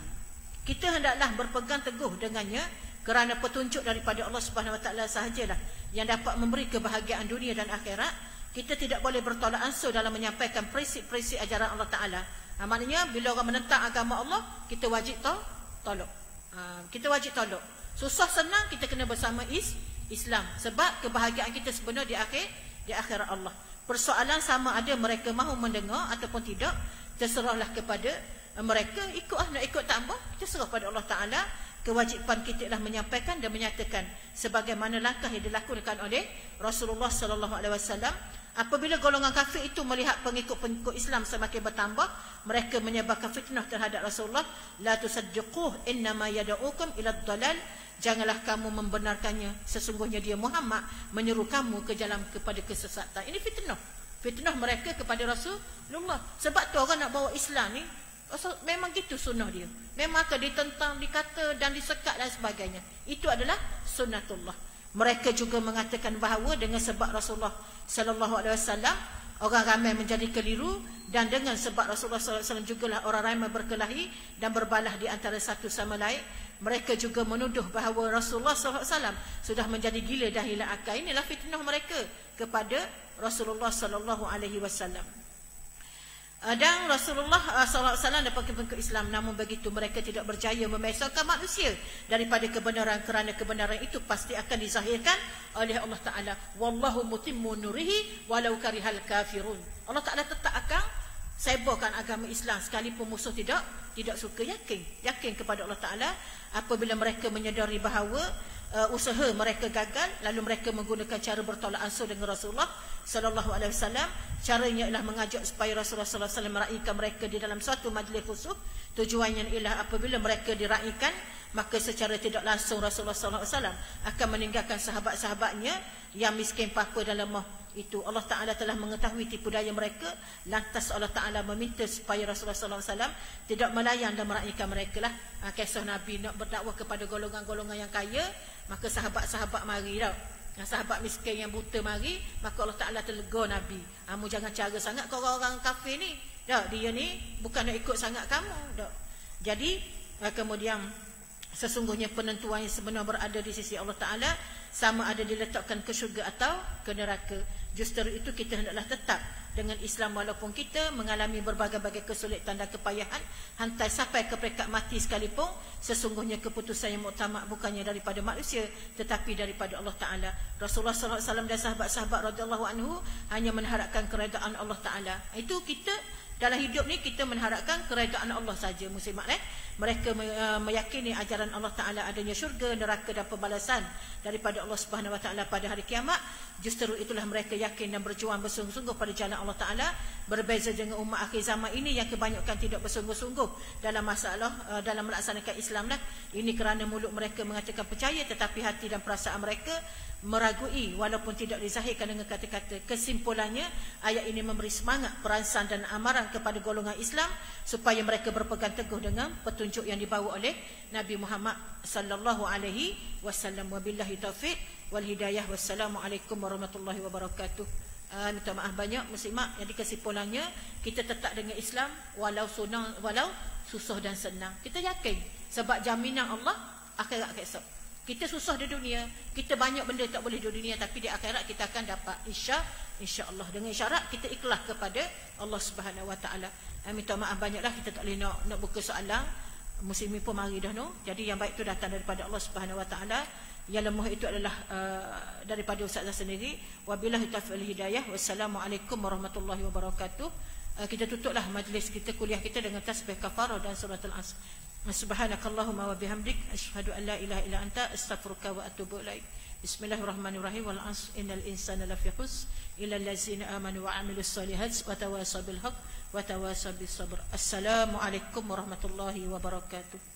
Kita hendaklah berpegang teguh dengannya kerana petunjuk daripada Allah Subhanahu wa taala sahajalah yang dapat memberi kebahagiaan dunia dan akhirat. Kita tidak boleh bertolak ansur dalam menyampaikan prinsip-prinsip ajaran Allah taala. Maknanya bila orang menentang agama Allah, kita wajib tolak. Kita wajib tolak. Susah senang kita kena bersama Islam sebab kebahagiaan kita sebenar di akhirat Allah. Persoalan sama ada mereka mahu mendengar ataupun tidak, terserahlah kepada mereka. Nak ikut tak apa, kita serah pada Allah taala. Kewajipan kita adalah menyampaikan dan menyatakan sebagaimana langkah yang dilakukan oleh Rasulullah sallallahu alaihi wasallam. Apabila golongan kafir itu melihat pengikut-pengikut Islam semakin bertambah, mereka menyebarkan fitnah terhadap Rasulullah. La tusaddiquh innama yad'ukum ila ad-dalal. Janganlah kamu membenarkannya, sesungguhnya dia Muhammad menyeru kamu kepada kesesatan. Ini fitnah. Fitnah mereka kepada Rasulullah. Sebab tu orang nak bawa Islam ni memang gitu sunnah dia. Memang akan ditentang, dikata dan disekat dan sebagainya. Itu adalah sunnatullah. Mereka juga mengatakan bahawa dengan sebab Rasulullah sallallahu alaihi wasallam orang ramai menjadi keliru, dan dengan sebab Rasulullah sallallahu alaihi wasallam jugalah orang ramai berkelahi dan berbalah di antara satu sama lain. Mereka juga menuduh bahawa Rasulullah sallallahu alaihi wasallam sudah menjadi gila dah hilang akal. Inilah fitnah mereka kepada Rasulullah sallallahu alaihi wasallam. Dan Rasulullah SAW dapat pengikut Islam, namun begitu mereka tidak berjaya memisahkan manusia daripada kebenaran, kerana kebenaran itu pasti akan dizahirkan oleh Allah Ta'ala. Wallahu mutimmu nurihi walau karihal kafirun. Allah Ta'ala tetap akan sebarkan agama Islam sekalipun musuh tidak suka. Yakin kepada Allah Ta'ala. Apabila mereka menyedari bahawa usaha mereka gagal, lalu mereka menggunakan cara bertolak ansur dengan Rasulullah sallallahu alaihi wasallam. Caranya ialah mengajak supaya Rasulullah sallallahu alaihi wasallam meraihkan mereka di dalam suatu majlis khusus. Tujuannya ialah apabila mereka diraihkan, maka secara tidak langsung Rasulullah sallallahu alaihi wasallam akan meninggalkan sahabat-sahabatnya yang miskin papa dan lemah. Itu Allah Ta'ala telah mengetahui tipu daya mereka. Lantas Allah Ta'ala meminta supaya Rasulullah SAW tidak melayan dan meraihkan mereka lah. Kisah Nabi nak berdakwah kepada golongan-golongan yang kaya, maka sahabat-sahabat mari tau. Sahabat miskin yang buta mari, maka Allah Ta'ala tegur Nabi. Kamu jangan cara sangat kau orang kafir ni. Tak, dia ni bukan nak ikut sangat kamu. Tak. Jadi kemudian sesungguhnya penentuan yang sebenar berada di sisi Allah Ta'ala, sama ada diletakkan ke syurga atau ke neraka. Justru itu kita hendaklah tetap dengan Islam walaupun kita mengalami berbagai-bagai kesulitan dan kepayahan, hantar sampai ke peringkat mati sekalipun. Sesungguhnya keputusan yang muktamad bukannya daripada manusia tetapi daripada Allah Ta'ala. Rasulullah SAW dan sahabat-sahabat radhiyallahu anhu hanya mengharapkan keredaan Allah Ta'ala. Itu kita dalam hidup ni kita mengharapkan keredaan Allah saja. Muslimat mereka meyakini ajaran Allah Ta'ala adanya syurga, neraka dan pembalasan daripada Allah Subhanahu Wa Ta'ala pada hari kiamat. Justru itulah mereka yakin dan berjuang bersungguh-sungguh pada jalan Allah Ta'ala. Berbeza dengan umat akhir zaman ini yang kebanyakan tidak bersungguh-sungguh dalam dalam melaksanakan Islam lah. Ini kerana mulut mereka mengatakan percaya, tetapi hati dan perasaan mereka meragui walaupun tidak dizahirkan dengan kata-kata. Kesimpulannya, ayat ini memberi semangat, perangsang dan amaran kepada golongan Islam supaya mereka berpegang teguh dengan petunjuk yang dibawa oleh Nabi Muhammad sallallahu alaihi wasallam. Wabillahi taufiq wal hidayah. Wassalamualaikum warahmatullahi wabarakatuh. Minta maaf banyak muslimat. Jadi kesimpulannya, kita tetap dengan Islam walau susah dan senang. Kita yakin sebab jaminan Allah akhirat esok. Kita susah di dunia, kita banyak benda tak boleh di dunia, tapi di akhirat kita akan dapat insya-Allah. Dengan syarat kita ikhlas kepada Allah Subhanahu Wa Taala. Minta maaf banyaklah kita tak boleh nak buka soalan. Muslimin pun mari dah no. Jadi yang baik itu datang daripada Allah Subhanahu Wa Taala. Yang lemah itu adalah daripada ustazah sendiri. Wabillahi taufiq wal hidayah. Wassalamualaikum warahmatullahi wabarakatuh. Kita tutuplah majlis kita, kuliah kita dengan tasbih kafarah dan suratul Asr. Subhanakallahumma wa bihamdik asyhadu an la ilaha illa anta astaghfiruka wa atubu ilaik. Bismillahirrahmanirrahim. Wal 'asr innal insana lafi khusr illa allazina amanu wa 'amilus solihat wa tawasaw bil haqq wa tawasaw bis sabr. Assalamualaikum warahmatullahi wabarakatuh.